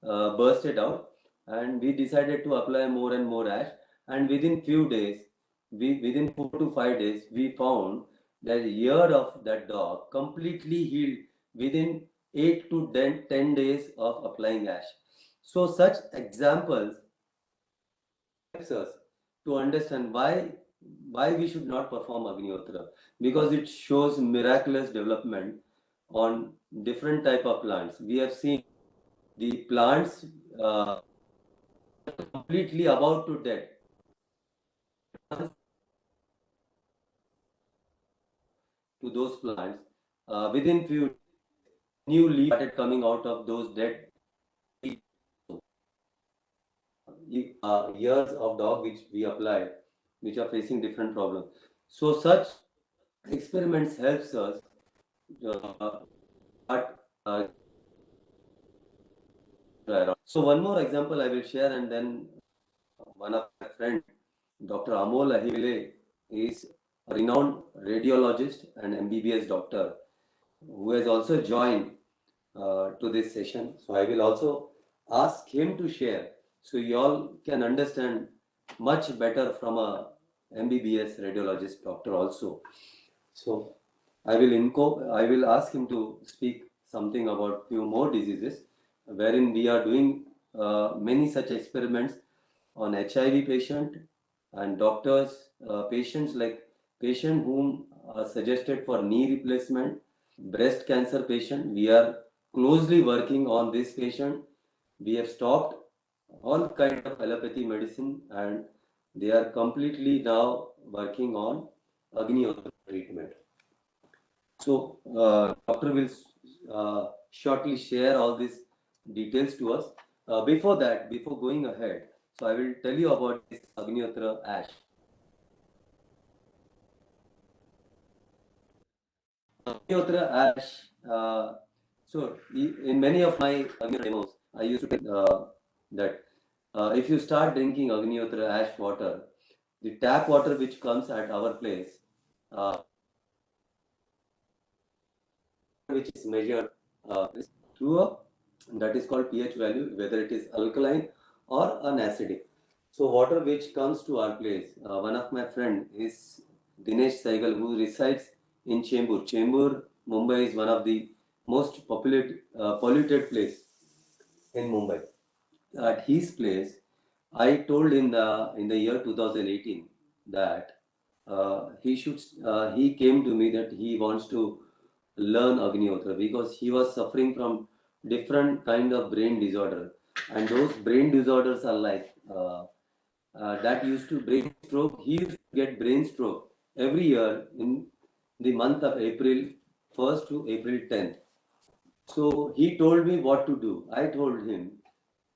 E: bursted out, and we decided to apply more and more ash, and within few days, within 4 to 5 days, we found that the ear of that dog completely healed within 8 to 10 days of applying ash. So such examples helps us to understand why we should not perform Agnihotra, because it shows miraculous development on different type of plants. We have seen the plants completely about to dead. To those plants, within few new leaves started coming out of those dead years of dog which we applied, which are facing different problems. So such experiments helps us start. So one more example I will share, and then one of my friends, Dr. Amol Ahile, is a renowned radiologist and MBBS doctor who has also joined to this session. So I will also ask him to share, so you all can understand much better from a MBBS radiologist doctor also. So I will ask him to speak something about few more diseases, wherein we are doing many such experiments on HIV patient, and doctors, patients like patient whom are suggested for knee replacement, breast cancer patient. We are closely working on this patient. We have stopped all kind of allopathy medicine, and they are completely now working on Agnihotra treatment. So doctor will shortly share all these details to us. Before going ahead, so I will tell you about this Agnihotra ash. Agnihotra ash. So in many of my demos, I used to tell that if you start drinking Agnihotra ash water, the tap water which comes at our place, which is measured through that is called pH value, whether it is alkaline or an acidic. So water which comes to our place, one of my friend is Dinesh Saigal, who resides in Chembur. Chembur, Mumbai is one of the most polluted place in Mumbai. At his place, I told in the year 2018 that he came to me that he wants to learn Agnihotra, because he was suffering from different kind of brain disorder, and those brain disorders are like that used to brain stroke. He used to get brain stroke every year in the month of April 1st to April 10th. So he told me what to do. I told him,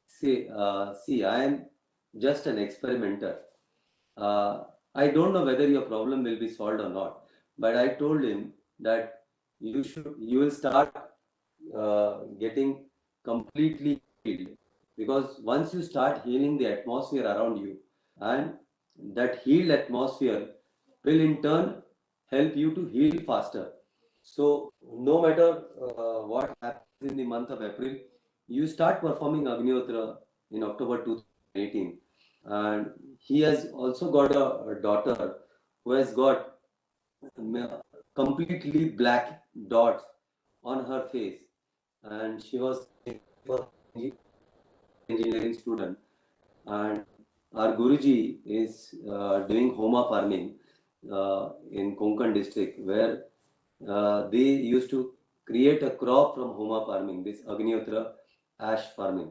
E: see, I am just an experimenter. I don't know whether your problem will be solved or not, but I told him that you will start getting completely healed, because once you start healing the atmosphere around you, and that healed atmosphere will in turn help you to heal faster. So no matter what happens in the month of April, you start performing Agnihotra in October 2018. And he has also got a daughter who has got completely black dots on her face, and she was engineering student, and our Guruji is doing Homa farming in Konkan district, where they used to create a crop from Homa farming, this Agnihotra ash farming.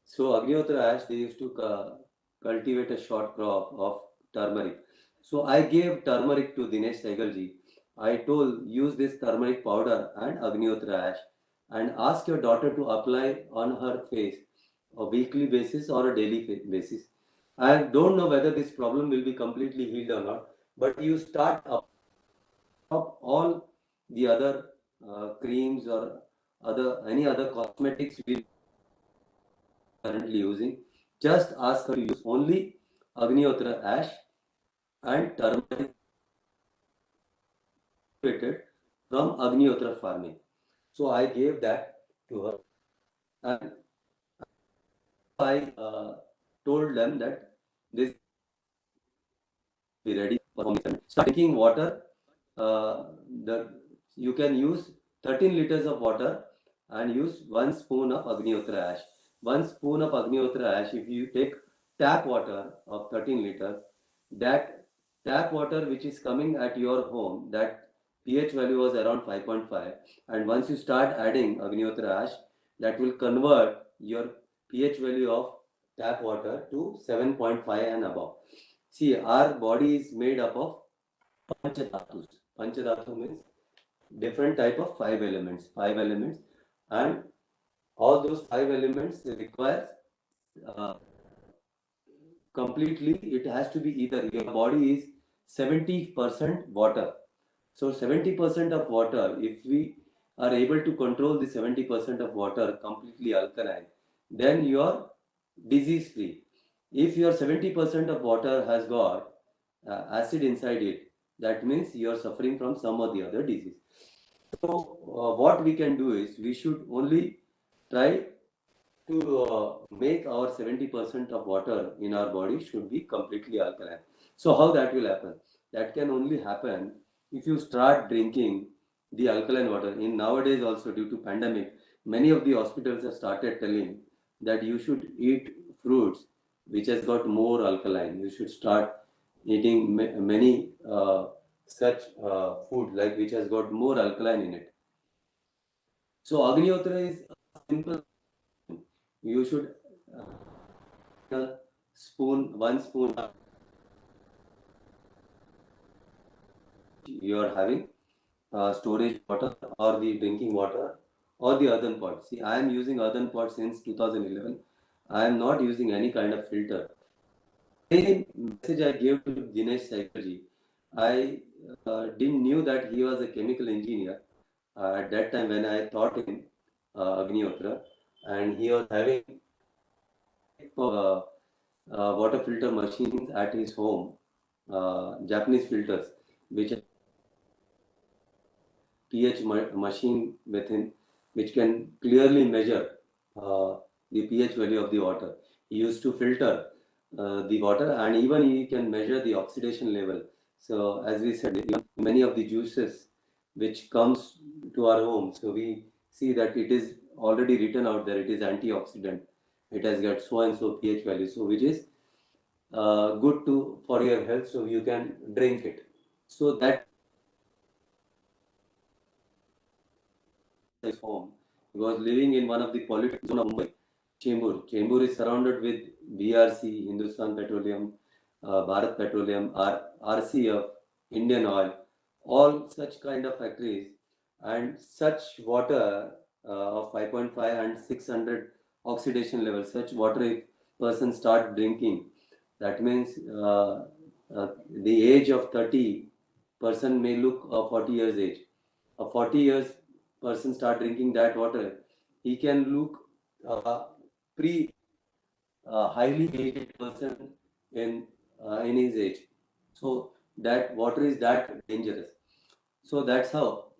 E: So Agnihotra ash, they used to cultivate a short crop of turmeric. So I gave turmeric to Dinesh Saigalji. I told, use this turmeric powder and Agnihotra ash, and ask your daughter to apply on her face a weekly basis or a daily basis. I don't know whether this problem will be completely healed or not, but you start up all the other creams or any other cosmetics we currently using. Just ask her to use only Agnihotra ash and turmeric from Agnihotra farming. So I gave that to her, and I told them that this be ready for formation. Start drinking water. You can use 13 liters of water and use 1 spoon of Agnihotra ash. 1 spoon of Agnihotra ash, if you take tap water of 13 liters, that tap water which is coming at your home, that pH value was around 5.5, and once you start adding Agnihotra ash, that will convert your pH value of tap water to 7.5 and above. See, our body is made up of panchadhatus. Panchadhatu means different type of 5 elements. 5 elements, and all those 5 elements require completely. It has to be either your body is 70% water. So 70% of water. If we are able to control the 70% of water completely alkaline, then you are disease free. If your 70% of water has got acid inside it, that means you are suffering from some or the other disease. So what we can do is, we should only try to make our 70% of water in our body should be completely alkaline. So how that will happen? That can only happen if you start drinking the alkaline water. In nowadays also, due to pandemic, many of the hospitals have started telling that you should eat fruits which has got more alkaline. You should start eating many such food like which has got more alkaline in it. So Agnihotra is a simple. You should spoon, 1 spoon you are having storage water or the drinking water or the earthen pot. See, I am using earthen pot since 2011. I am not using any kind of filter. Same message I gave to Dinesh Saikalji. I didn't knew that he was a chemical engineer at that time when I taught him Agnihotra, and he was having water filter machines at his home, Japanese filters, which pH machine within, which can clearly measure the pH value of the water. He used to filter the water, and even he can measure the oxidation level. So as we said, many of the juices which comes to our home, so we see that it is already written out there, it is antioxidant. It has got so and so pH value, so which is good for your health, so you can drink it. So that his home. He was living in one of the polluted zone of Mumbai, Chembur. Chembur is surrounded with BRC, Hindustan Petroleum, Bharat Petroleum, RCF, Indian Oil, all such kind of factories, and such water of 5.5 and 600 oxidation level. Such water, if person start drinking, that means the age of 30 person may look 40 years age. A 40 years person start drinking that water, he can look pre highly aged person in his age. So that water is that dangerous. So that's how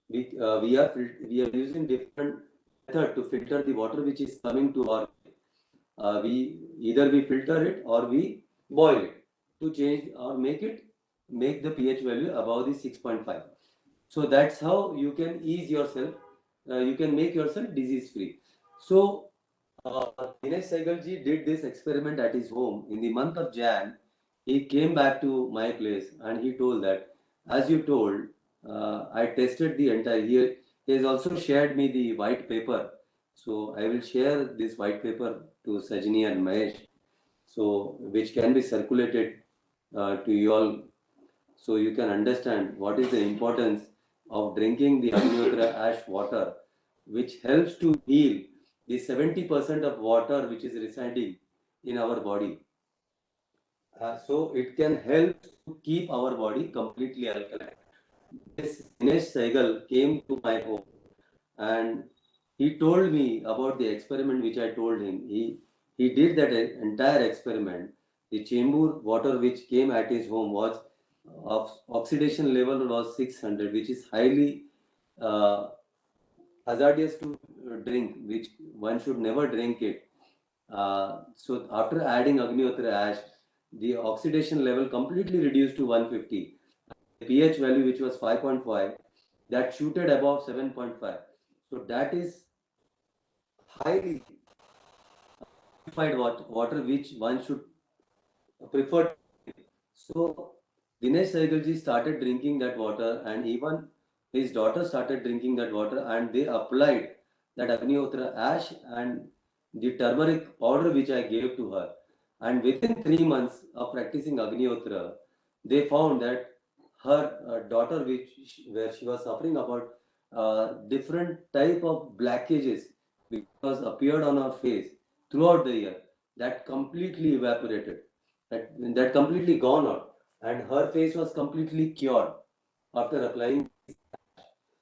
E: we are using different method to filter the water which is coming to our. We either we filter it or we boil it to change or make the pH value above the 6.5. So that's how you can ease yourself. You can make yourself disease free. So Dinesh Saigalji did this experiment at his home in the month of Jan. He came back to my place and he told that, as you told, I tested the entire year. He has also shared me the white paper. So I will share this white paper to Sajani and Mahesh, so which can be circulated to you all, so you can understand what is the importance of drinking the Agnihotra ash water, which helps to heal the 70% of water which is residing in our body. So it can help to keep our body completely alkaline. This Dinesh Saigal came to my home and he told me about the experiment which I told him. He did that entire experiment. The chamber water which came at his home was oxidation level was 600, which is highly uh, hazardous to drink, which one should never drink it. So after adding Agnihotra ash, the oxidation level completely reduced to 150. The pH value, which was 5.5, that shooted above 7.5. So that is highly purified water which one should prefer. So Dinesh Saigalji started drinking that water, and even his daughter started drinking that water, and they applied that Agnihotra ash and the turmeric powder which I gave to her. And within 3 months of practicing Agnihotra, they found that her daughter, where she was suffering about different type of blackages which was appeared on her face throughout the year, that completely evaporated, that completely gone out, and her face was completely cured after applying.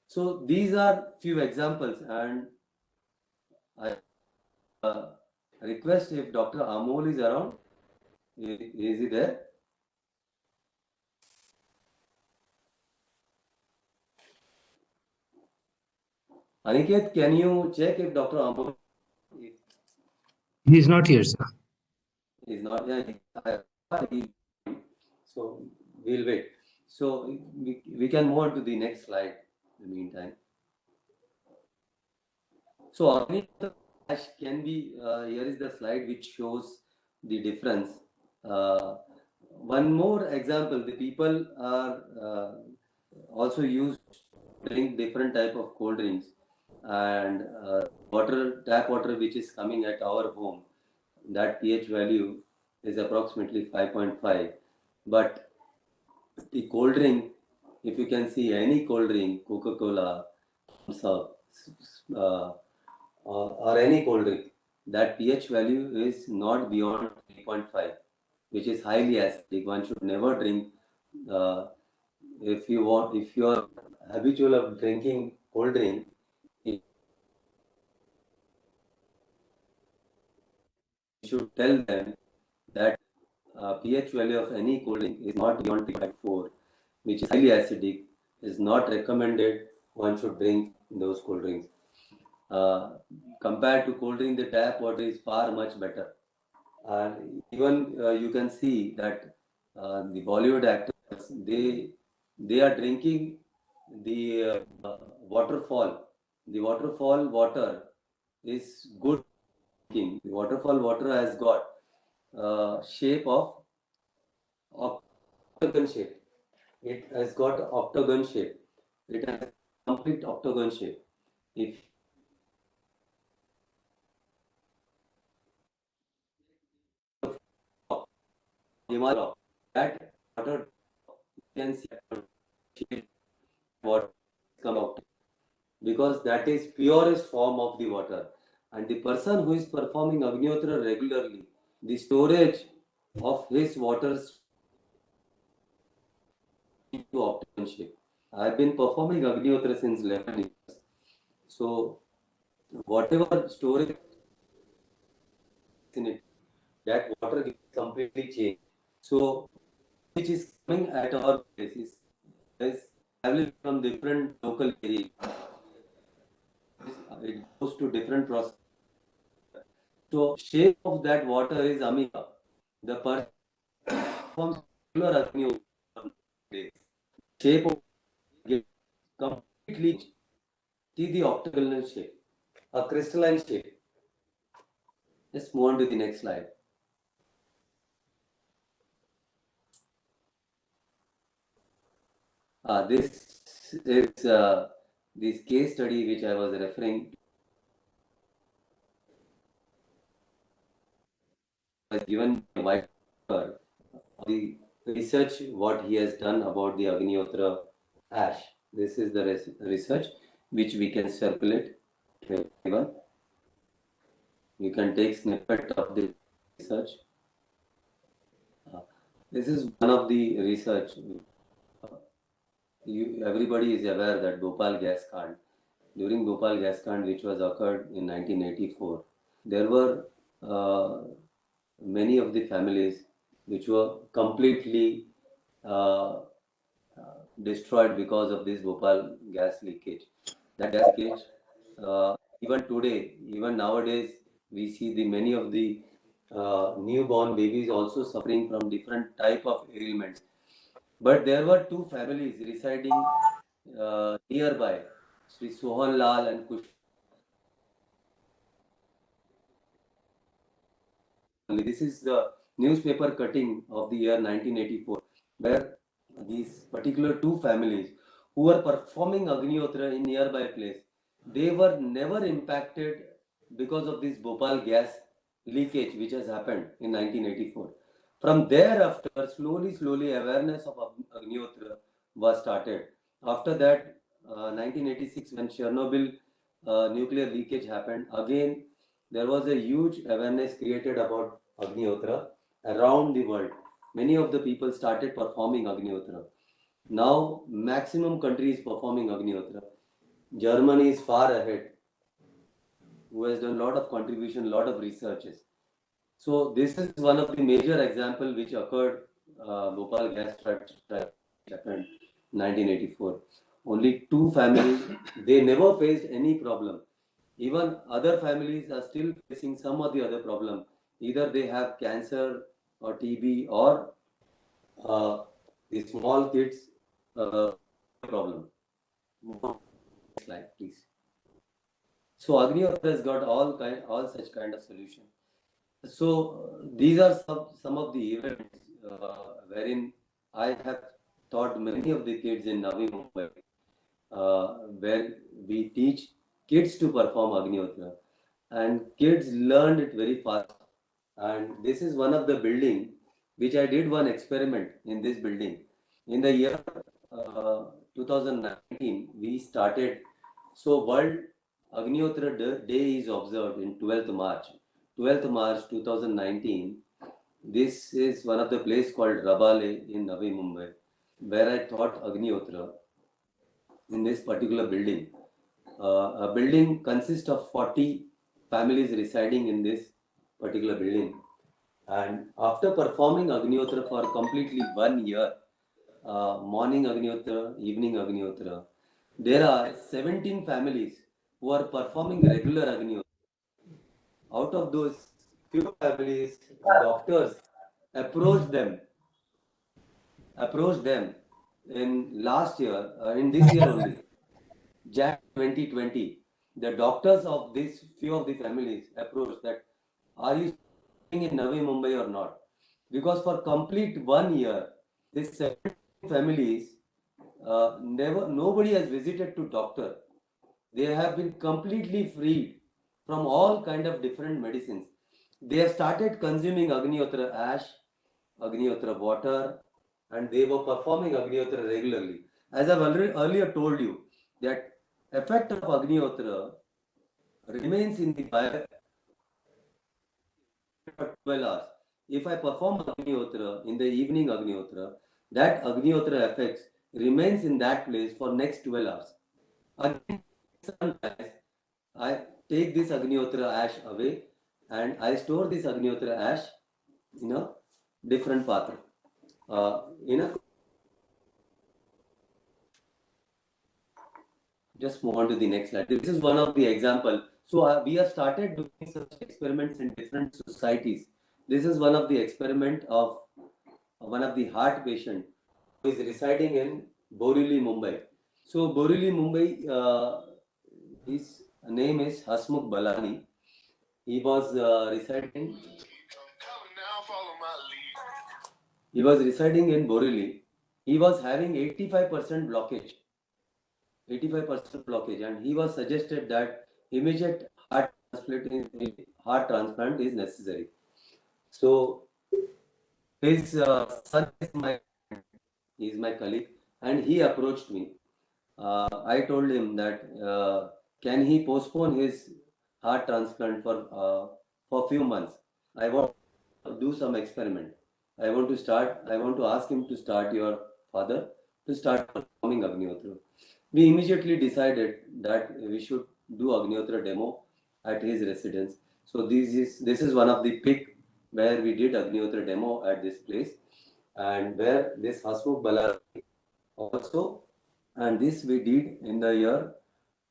E: So these are few examples, and I request if Dr. Amol is around. Is he there? Aniket, can you check if Dr. Amol
C: He is not here, sir.
E: is not? Yeah, so we'll wait. So we can move on to the next slide in the meantime. So Agnihotra ash can be, here is the slide which shows the difference. One more example, the people are also used to drink different type of cold drinks, and tap water which is coming at our home, that pH value is approximately 5.5. But the cold drink, if you can see any cold drink, Coca-Cola, Thumbs Up, or any cold drink, that pH value is not beyond 3.5, which is highly acidic. One should never drink. If you are habitual of drinking cold drink, you should tell them that pH value of any cold drink is not beyond 3.4, which is highly acidic, is not recommended. One should drink those cold drinks. Compared to cold drink, the tap water is far much better. And even you can see that the Bollywood actors, they are drinking the waterfall. The waterfall water is good drinking. The waterfall water has got shape of octagon shape. It has got octagon shape. It has complete octagon shape. If Himalaya, that water, you can see what come out. because that is purest form of the water. And the person who is performing Agnihotra regularly, the storage of his waters into optimum shape. I've been performing Agnihotra since 11 years. So whatever storage in it, that water gets completely changed. So which is coming at our place is traveling from different local areas. It goes to different process. So shape of that water is amica. The person forms regular Agnihotra shape of it completely see the octagonal shape, a crystalline shape. Let's move on to the next slide. This is this case study which I was referring to, was given by White the research what he has done about the Agnihotra ash. This is the research which we can circulate to everyone. You can take snippet of the research. This is one of the research. Everybody is aware that Bhopal gas Kand, during Bhopal gas Kand, which was occurred in 1984, there were many of the families which were completely destroyed because of this Bhopal gas leakage. That gas leakage, even today, even nowadays, we see the many of the newborn babies also suffering from different type of ailments. But there were two families residing nearby, Sri Sohan Lal and Kush. This is the newspaper cutting of the year 1984, where these particular two families who were performing Agnihotra in nearby place, they were never impacted because of this Bhopal gas leakage which has happened in 1984. From thereafter, slowly awareness of Agnihotra was started. After that, 1986, when Chernobyl nuclear leakage happened, again there was a huge awareness created about Agnihotra around the world. Many of the people started performing Agnihotra. Now, maximum countries performing Agnihotra. Germany is far ahead, who has done a lot of contribution, a lot of researches. So this is one of the major example which occurred Bhopal gas tragedy happened 1984. Only two families, they never faced any problem. Even other families are still facing some of the other problem. Either they have cancer or TB or the small kids problem. Next slide, please. So Agnihotra has got all such kind of solution. So these are some of the events wherein I have taught many of the kids in Navi Mumbai, where we teach kids to perform Agnihotra, and kids learned it very fast. And this is one of the building which I did one experiment in this building. In the year 2019, we started. So World Agnihotra Day is observed in 12th March. 12th March 2019. This is one of the place called Rabale in Navi Mumbai, where I taught Agnihotra in this particular building. A building consists of 40 families residing in this particular building. And after performing Agnihotra for completely 1 year, morning Agnihotra, evening Agnihotra, there are 17 families who are performing regular Agnihotra. Out of those few families, doctors approached them in last year, in this year only, Jan 2020. The doctors of this few of the families approached that, are you staying in Navi Mumbai or not? Because for complete 1 year, these 17 families, nobody has visited to doctor. They have been completely freed from all kind of different medicines. They have started consuming Agnihotra ash, Agnihotra water, and they were performing Agnihotra regularly. As I've already earlier told you, that effect of Agnihotra remains in the body for 12 hours. If I perform Agnihotra in the evening Agnihotra, that Agnihotra effects remains in that place for next 12 hours. Again, sometimes I take this Agnihotra ash away and I store this Agnihotra ash in a different patra. Just move on to the next slide. This is one of the example. So we have started doing such experiments in different societies. This is one of the experiment of one of the heart patient who is residing in Borivali, Mumbai. So Borivali, Mumbai, his name is Hasmukh Balani. He was residing. He was residing in Borivali. He was having 85% blockage. 85% blockage, and he was suggested that immediate heart transplant is necessary. So his son is my colleague, and he approached me. I told him that can he postpone his heart transplant for few months. I want to do some experiment. I want to ask him to start your father to start performing Agnihotra. We immediately decided that we should do Agnihotra demo at his residence. So this is one of the pic where we did Agnihotra demo at this place, and where this Hasmukh Balani also, and this we did in the year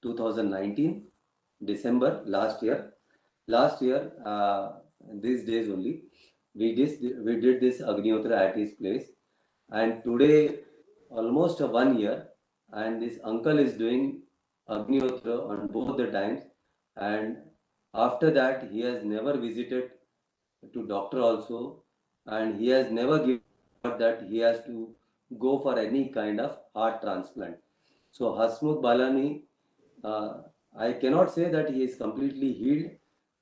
E: 2019, December last year. Last year, these days only, we did this Agnihotra at his place, and today almost 1 year, and this uncle is doing Agnihotra on both the times, and after that he has never visited to doctor also, and he has never given that he has to go for any kind of heart transplant. So Hasmukh Balani, I cannot say that he is completely healed,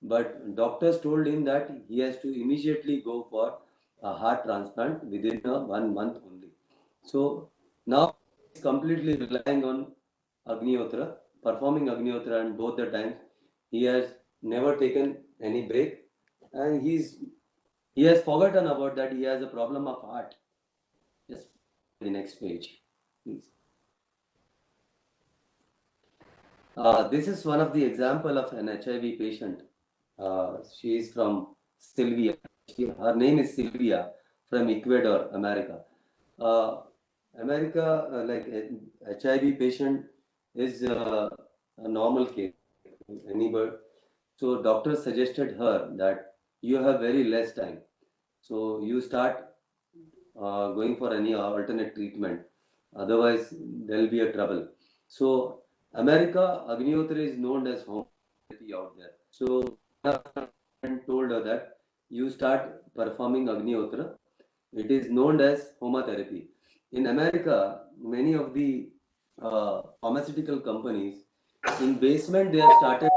E: but doctors told him that he has to immediately go for a heart transplant within 1 month only. So now he is completely relying on Agnihotra, performing Agnihotra, and both the times he has never taken any break, and he has forgotten about that he has a problem of heart. Just the next page, please. This is one of the example of an HIV patient. She is from Sylvia. Her name is Sylvia from Ecuador, America. America, like HIV patient is a normal case. Anybody. So doctor suggested her that you have very less time. So you start going for any alternate treatment. Otherwise, there will be a trouble. So America, Agnihotra is known as homotherapy out there. So I told her that you start performing Agnihotra. It is known as homotherapy. In America, many of the pharmaceutical companies in basement they have started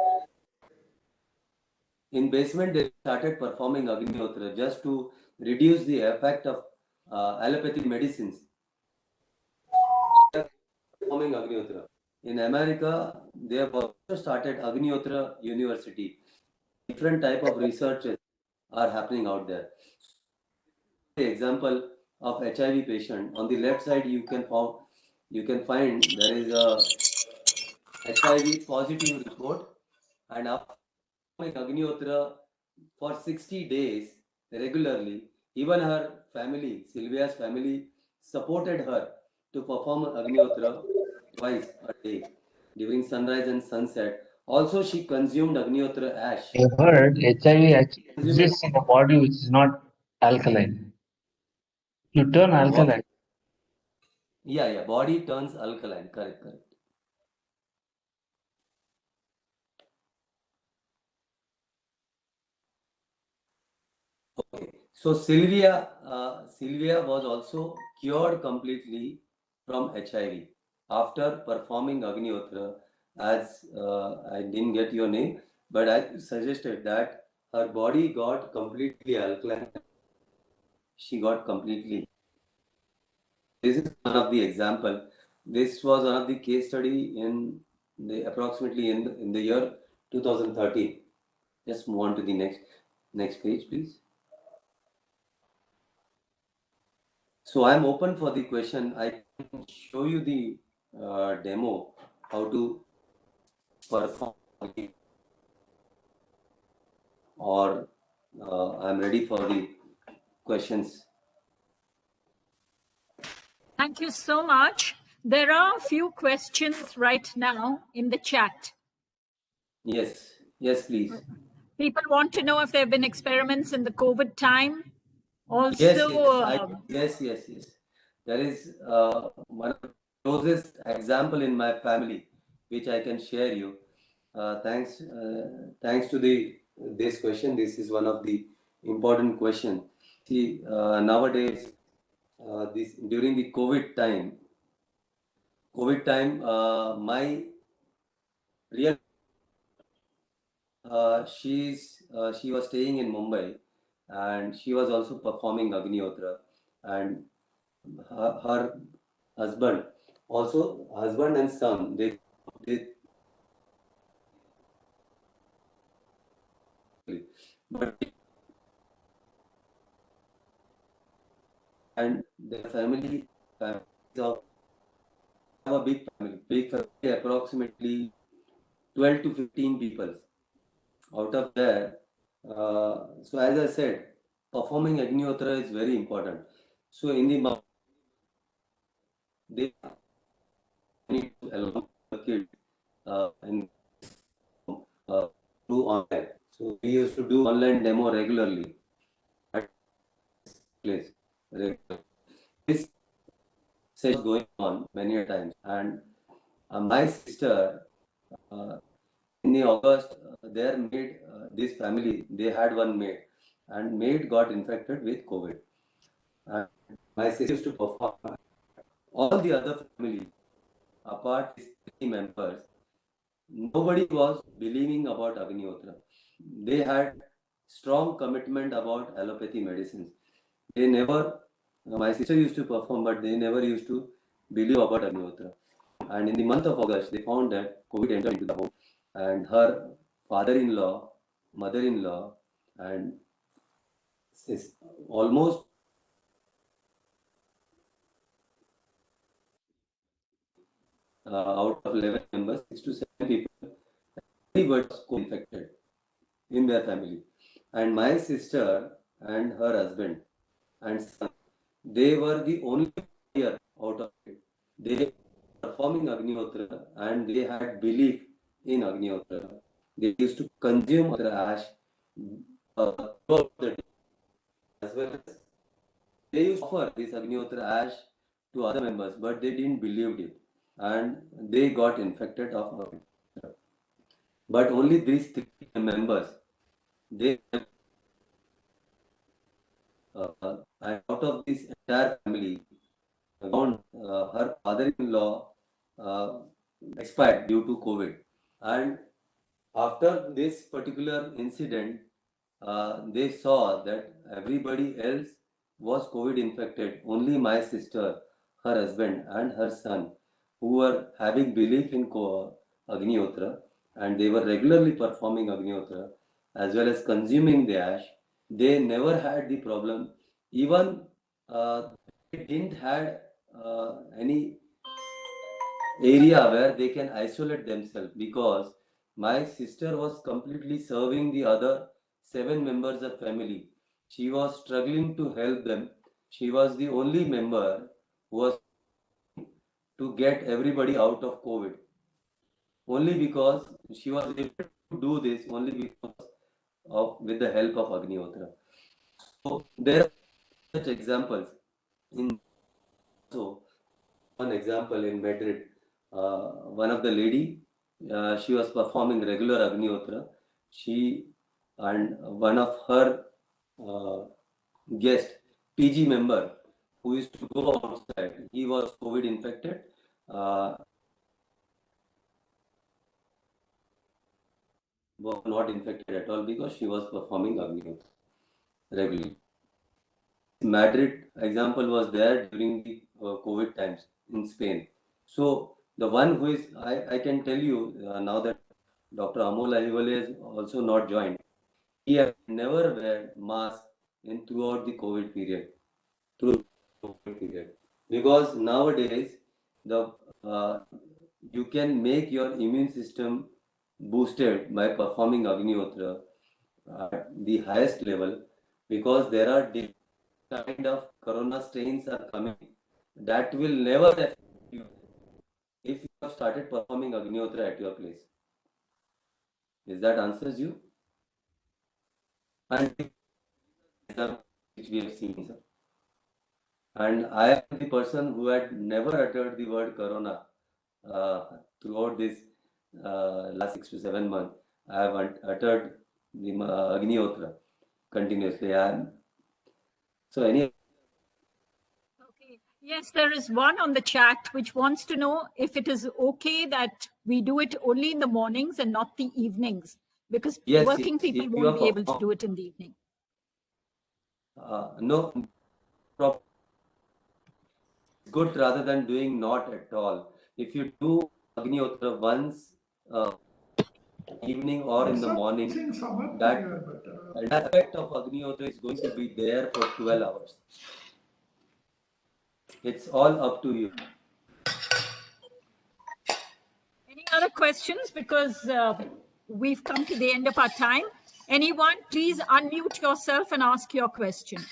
E: performing Agnihotra just to reduce the effect of allopathic medicines. Performing Agnihotra. In America, they have also started Agnihotra University. Different type of researches are happening out there. The example of HIV patient. On the left side, you can find there is a HIV positive report, and after Agnihotra for 60 days regularly, even her family, Sylvia's family, supported her to perform Agnihotra twice a day during sunrise and sunset. Also, she consumed Agnihotra ash.
C: I heard HIV actually exists in a body which is not alkaline. You turn alkaline.
E: Yeah, body turns alkaline. Correct. Okay. So Sylvia was also cured completely from HIV after performing Agnihotra. As I didn't get your name, but I suggested that her body got completely alkaline. She got completely. This is one of the example. This was one of the case study in approximately in the year 2013. Just move on to the next page, please. So I'm open for the question. I can show you the demo how to perform, or I'm ready for the questions.
A: Thank you so much. There are a few questions right now in the chat.
E: Yes, please.
A: People want to know if there have been experiments in the COVID time. Also,
E: yes. There is one of the closest example in my family, which I can share you. Thanks to this question. This is one of the important question. See, nowadays, this during the COVID time, my real she was staying in Mumbai, and she was also performing Agnihotra, and her husband and son, they but and their family have a big family, approximately 12 to 15 people. Out of there, so as I said, performing Agnihotra is very important. So in the month, they need to allow the kids and do online. So we used to do online demo regularly at this place. This session going on many times, and my sister in the August, their maid, this family, they had one maid, and maid got infected with COVID. And my sister used to perform. All the other family, apart these 3 members, nobody was believing about Agnihotra. They had strong commitment about allopathy medicines. They never, my sister used to perform, but they never used to believe about Agnihotra. And in the month of August, they found that COVID entered into the home, and her father-in-law, mother-in-law, and almost out of 11 members, 6 to 7 people, everybody was co-infected in their family. And my sister and her husband and son, they were the only year out of it. They were performing Agnihotra, and they had belief in Agnihotra. They used to consume the ash throughout the day, as well as they used to offer this Agnihotra ash to other members, but they didn't believe it, and they got infected of Agnihotra. But only these 3 members, they and out of this entire family, found her father-in-law expired due to COVID. And after this particular incident, they saw that everybody else was COVID infected. Only my sister, her husband, and her son, who were having belief in Agnihotra, and they were regularly performing Agnihotra as well as consuming the ash, they never had the problem. Even they didn't had any area where they can isolate themselves, because my sister was completely serving the other 7 members of family. She was struggling to help them. She was the only member who was to get everybody out of COVID. Only because she was able to do this only because of with the help of Agnihotra. So there are such examples. In so one example in Madrid, one of the lady, she was performing regular Agnihotra. She and one of her guest, PG member, who used to go outside, he was COVID infected. Was not infected at all because she was performing Agnihotra regularly. Madrid example was there during the COVID times in Spain. So The one who is, I can tell you now that Dr. Amol Ahivale has also not joined. He has never wear mask throughout the COVID period. Because nowadays the you can make your immune system boosted by performing Agnihotra at the highest level, because there are different kind of corona strains are coming that will never affect you if you have started performing Agnihotra at your place. Is that answers you? And which we have seen, sir. And I am the person who had never uttered the word corona throughout this last 6 to 7 months. I have uttered the Agnihotra continuously. So any.
A: Okay. Yes, there is one on the chat which wants to know if it is okay that we do it only in the mornings and not the evenings, because
E: Yes,
A: working people won't be able to do it in the evening.
E: No, good rather than doing not at all. If you do Agnihotra once evening or in the morning, that effect of Agnihotra is going to be there for 12 hours. It's all up to you.
A: Any other questions? Because we've come to the end of our time. Anyone, please unmute yourself and ask your question.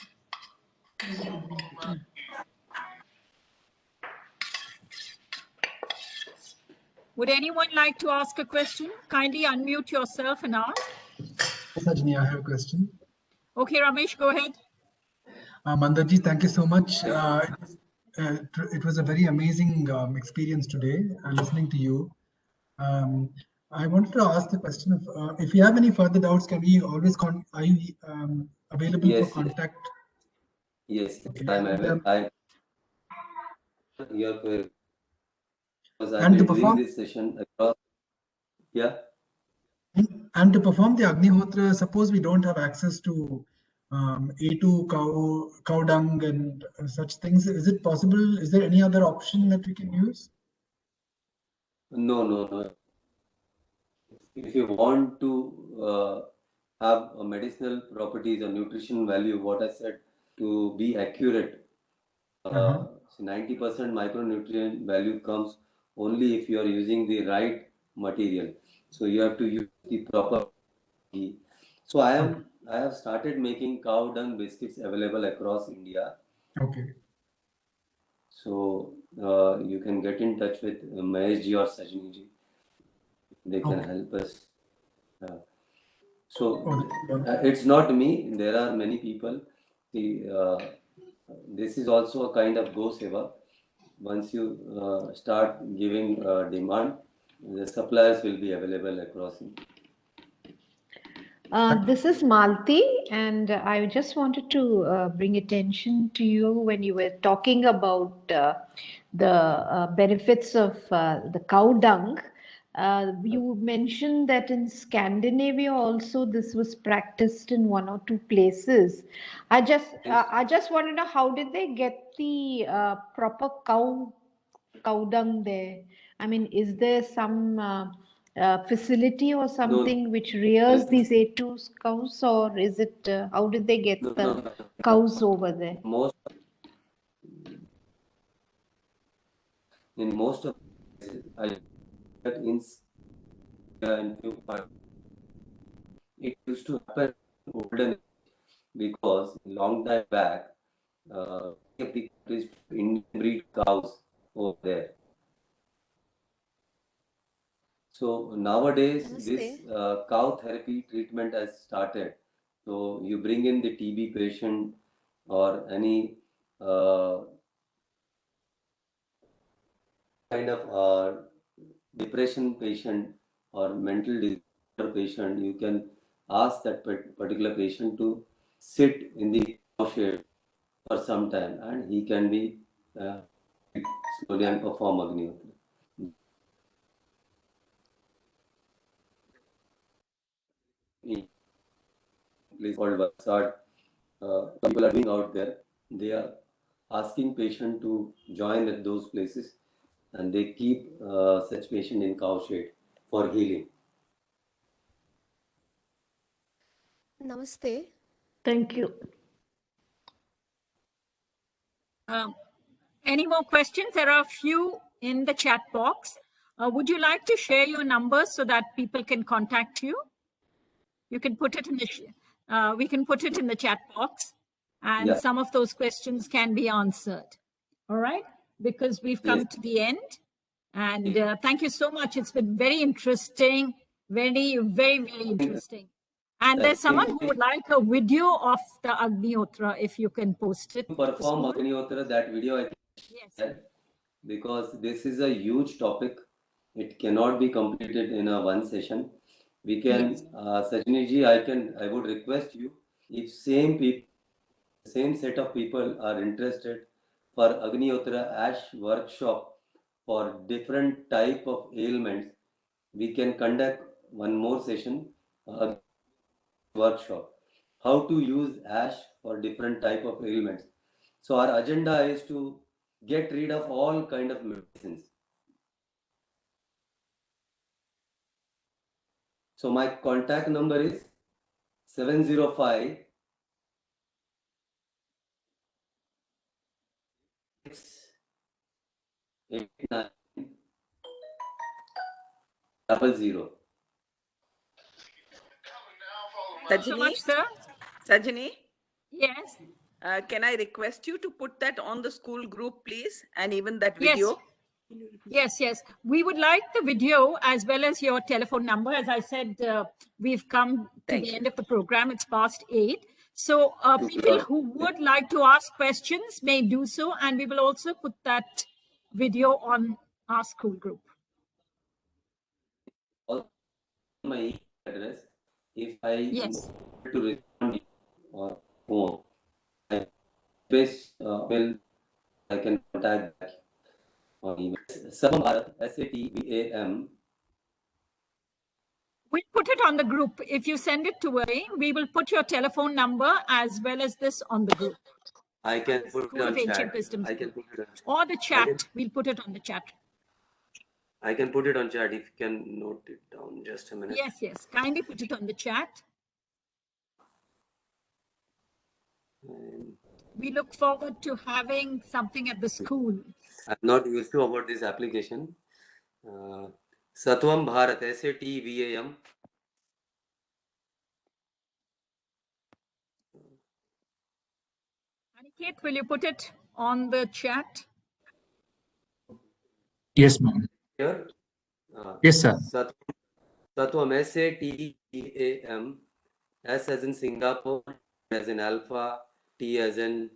A: Would anyone like to ask a question? Kindly unmute yourself and ask.
F: Sajani, I have a question.
A: Okay, Ramesh, go ahead.
F: Mandarji, thank you so much. It was a very amazing experience today, listening to you. I wanted to ask the question of if you have any further doubts, can we always are you available for contact?
E: Yes,
F: okay.
E: I'm here for, because I've
F: And
E: been
F: to
E: doing
F: perform
E: this session across. Yeah.
F: And to perform the Agnihotra, suppose we don't have access to A2 cow dung and such things. Is it possible? Is there any other option that we can use?
E: No. If you want to have a medicinal properties or nutrition value, what I said, to be accurate, 90% micronutrient value comes only if you are using the right material. So you have to use the proper ghee. So I have started making cow dung biscuits available across India.
F: Okay.
E: So you can get in touch with Mahesh ji or Sajani ji. They can help us. So it's not me. There are many people. This is also a kind of go seva. Once you start giving demand, the suppliers will be available across India.
D: This is Malti, and I just wanted to bring attention to you when you were talking about the benefits of the cow dung. You mentioned that in Scandinavia also this was practiced in one or two places. I just want to know, how did they get the proper cow dung there? I mean, is there some facility or something which rears these A2 cows, or is it how did they get the cows over there?
E: In most of it used to happen olden, because long time back the Indian breed cows over there. So nowadays this cow therapy treatment has started. So you bring in the TB patient or any kind of depression patient or mental disorder patient, you can ask that particular patient to sit in the cow shade for some time, and he can be slowly and perform Agnihotra. Place called Valsad, people are doing out there. They are asking patient to join at those places and they keep such patient in cow shade for healing.
G: Namaste.
D: Thank you.
A: Any more questions? There are a few in the chat box. Would you like to share your numbers so that people can contact you? You can put it in the, we can put it in the chat box, and some of those questions can be answered. All right, because we've come to the end, and thank you so much. It's been very interesting, very, very, very interesting. And there's someone who would like a video of the Agnihotra, if you can post it.
E: Perform Agnihotra, that video I think,
A: yes,
E: because this is a huge topic. It cannot be completed in a one session. We can, Sajani ji, I would request you, if same set of people are interested for Agnihotra Ash workshop for different type of ailments, we can conduct one more session, workshop, how to use ash for different type of ailments. So our agenda is to get rid of all kind of medicines. So my contact number is 705 689 00.
A: Thank you so much, sir.
H: Sajani,
A: Yes.
H: Can I request you to put that on the school group, please, and even that video?
A: Yes, yes. We would like the video as well as your telephone number. As I said, we've come to the end of the program. It's past 8. So people who would like to ask questions may do so, and we will also put that video on our school group.
E: Also, my email address, if I to respond or phone, I will I can contact back on email. Sathsang, SATVAM.
A: We'll put it on the group. If you send it to me, we will put your telephone number as well as this on the group.
E: I can put it on chat.
A: I can put it on chat. Or the chat. We'll put it on the chat.
E: I can put it on chat if you can note it down. Just a minute.
A: Yes, yes. Kindly put it on the chat. We look forward to having something at the school.
E: I'm not used to about this application. Satvam Bharat, SATVAM.
A: Aniket, will you put it on the chat?
C: Yes, ma'am.
E: Here?
C: Yes, sir.
E: Satvam, SATVAM. S as in Singapore, as in Alpha, T as in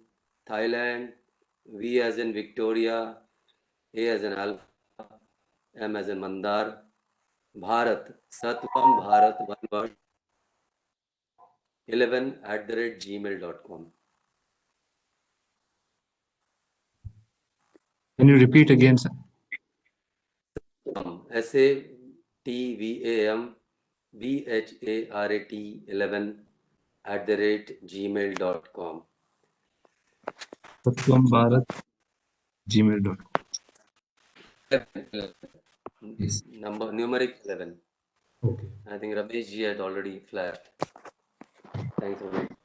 E: Thailand, V as in Victoria, A as in Alpha, M as in Mandar, Bharat, Satvam Bharat, one word, 11@gmail.com.
C: Can you repeat again, sir?
E: SATVAM BHARAT 11@gmail.com.
C: Sathsang Bharat gmail.com. Yes.
E: Numeric 11.
C: Okay.
E: I think Ramesh ji had already flashed. Thanks for waiting.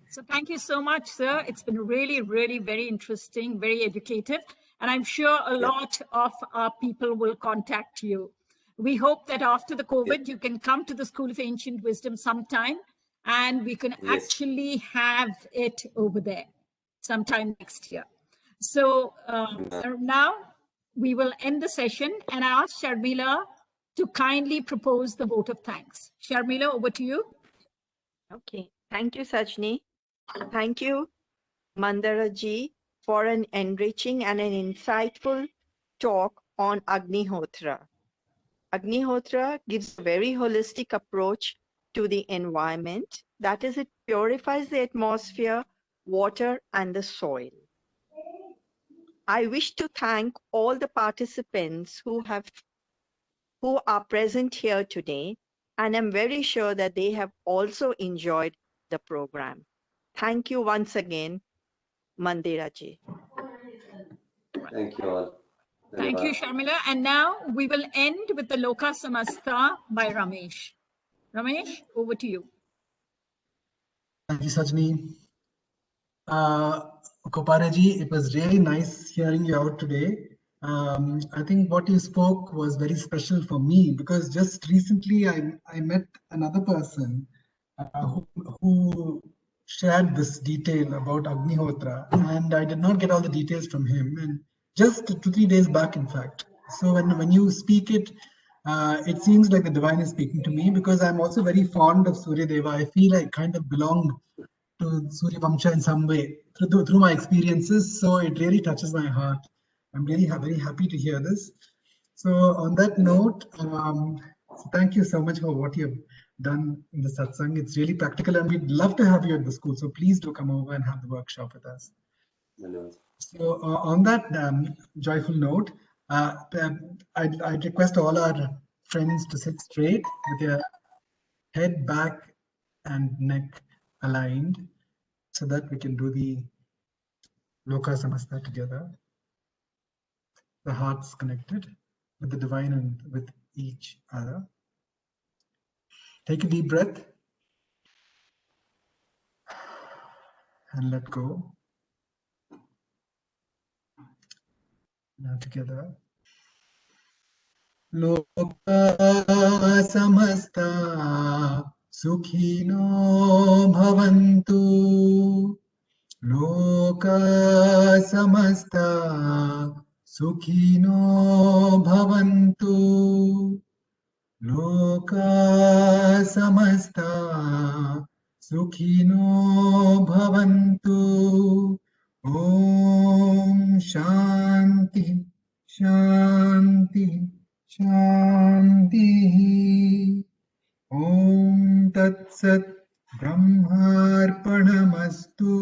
A: So thank you so much, sir. It's been really, really very interesting, very educative. And I'm sure a lot of our people will contact you. We hope that after the COVID, you can come to the School of Ancient Wisdom sometime and we can actually have it over there sometime next year. So now we will end the session and I ask Sharmila to kindly propose the vote of thanks. Sharmila, over to you.
I: Okay. Thank you, Sajani. Thank you, Mandara ji, for an enriching and an insightful talk on Agnihotra. Agnihotra gives a very holistic approach to the environment. That is, it purifies the atmosphere, water, and the soil. I wish to thank all the participants who are present here today, and I'm very sure that they have also enjoyed the program. Thank you once again, Mandira ji.
E: Thank you all.
A: Thank you, Sharmila. And now we will end with the Loka Samasta by Ramesh. Ramesh, over to you.
F: Thank you, Sajani. Kopare ji, it was really nice hearing you out today. I think what you spoke was very special for me because just recently I met another person who shared this detail about Agnihotra, and I did not get all the details from him. And just 2-3 days back, in fact. So when you speak it, it seems like the divine is speaking to me because I'm also very fond of Surya Deva. I feel I kind of belong to Surya Vamsha in some way through my experiences. So it really touches my heart. I'm really very happy to hear this. So on that note, so thank you so much for what you've done in the satsang. It's really practical and we'd love to have you at the school. So please do come over and have the workshop with us. So on that joyful note, I'd request all our friends to sit straight with their head back and neck aligned so that we can do the Loka Samasta together. The hearts connected with the divine and with each other. Take a deep breath and let go. Now together. Loka Samasta Sukhino Bhavantu. Loka Samasta Sukhino Bhavantu. Loka Samasta Sukhino Bhavantu. Om Shanti Shanti Shanti. Om Tat Sat Brahmarpanamastu.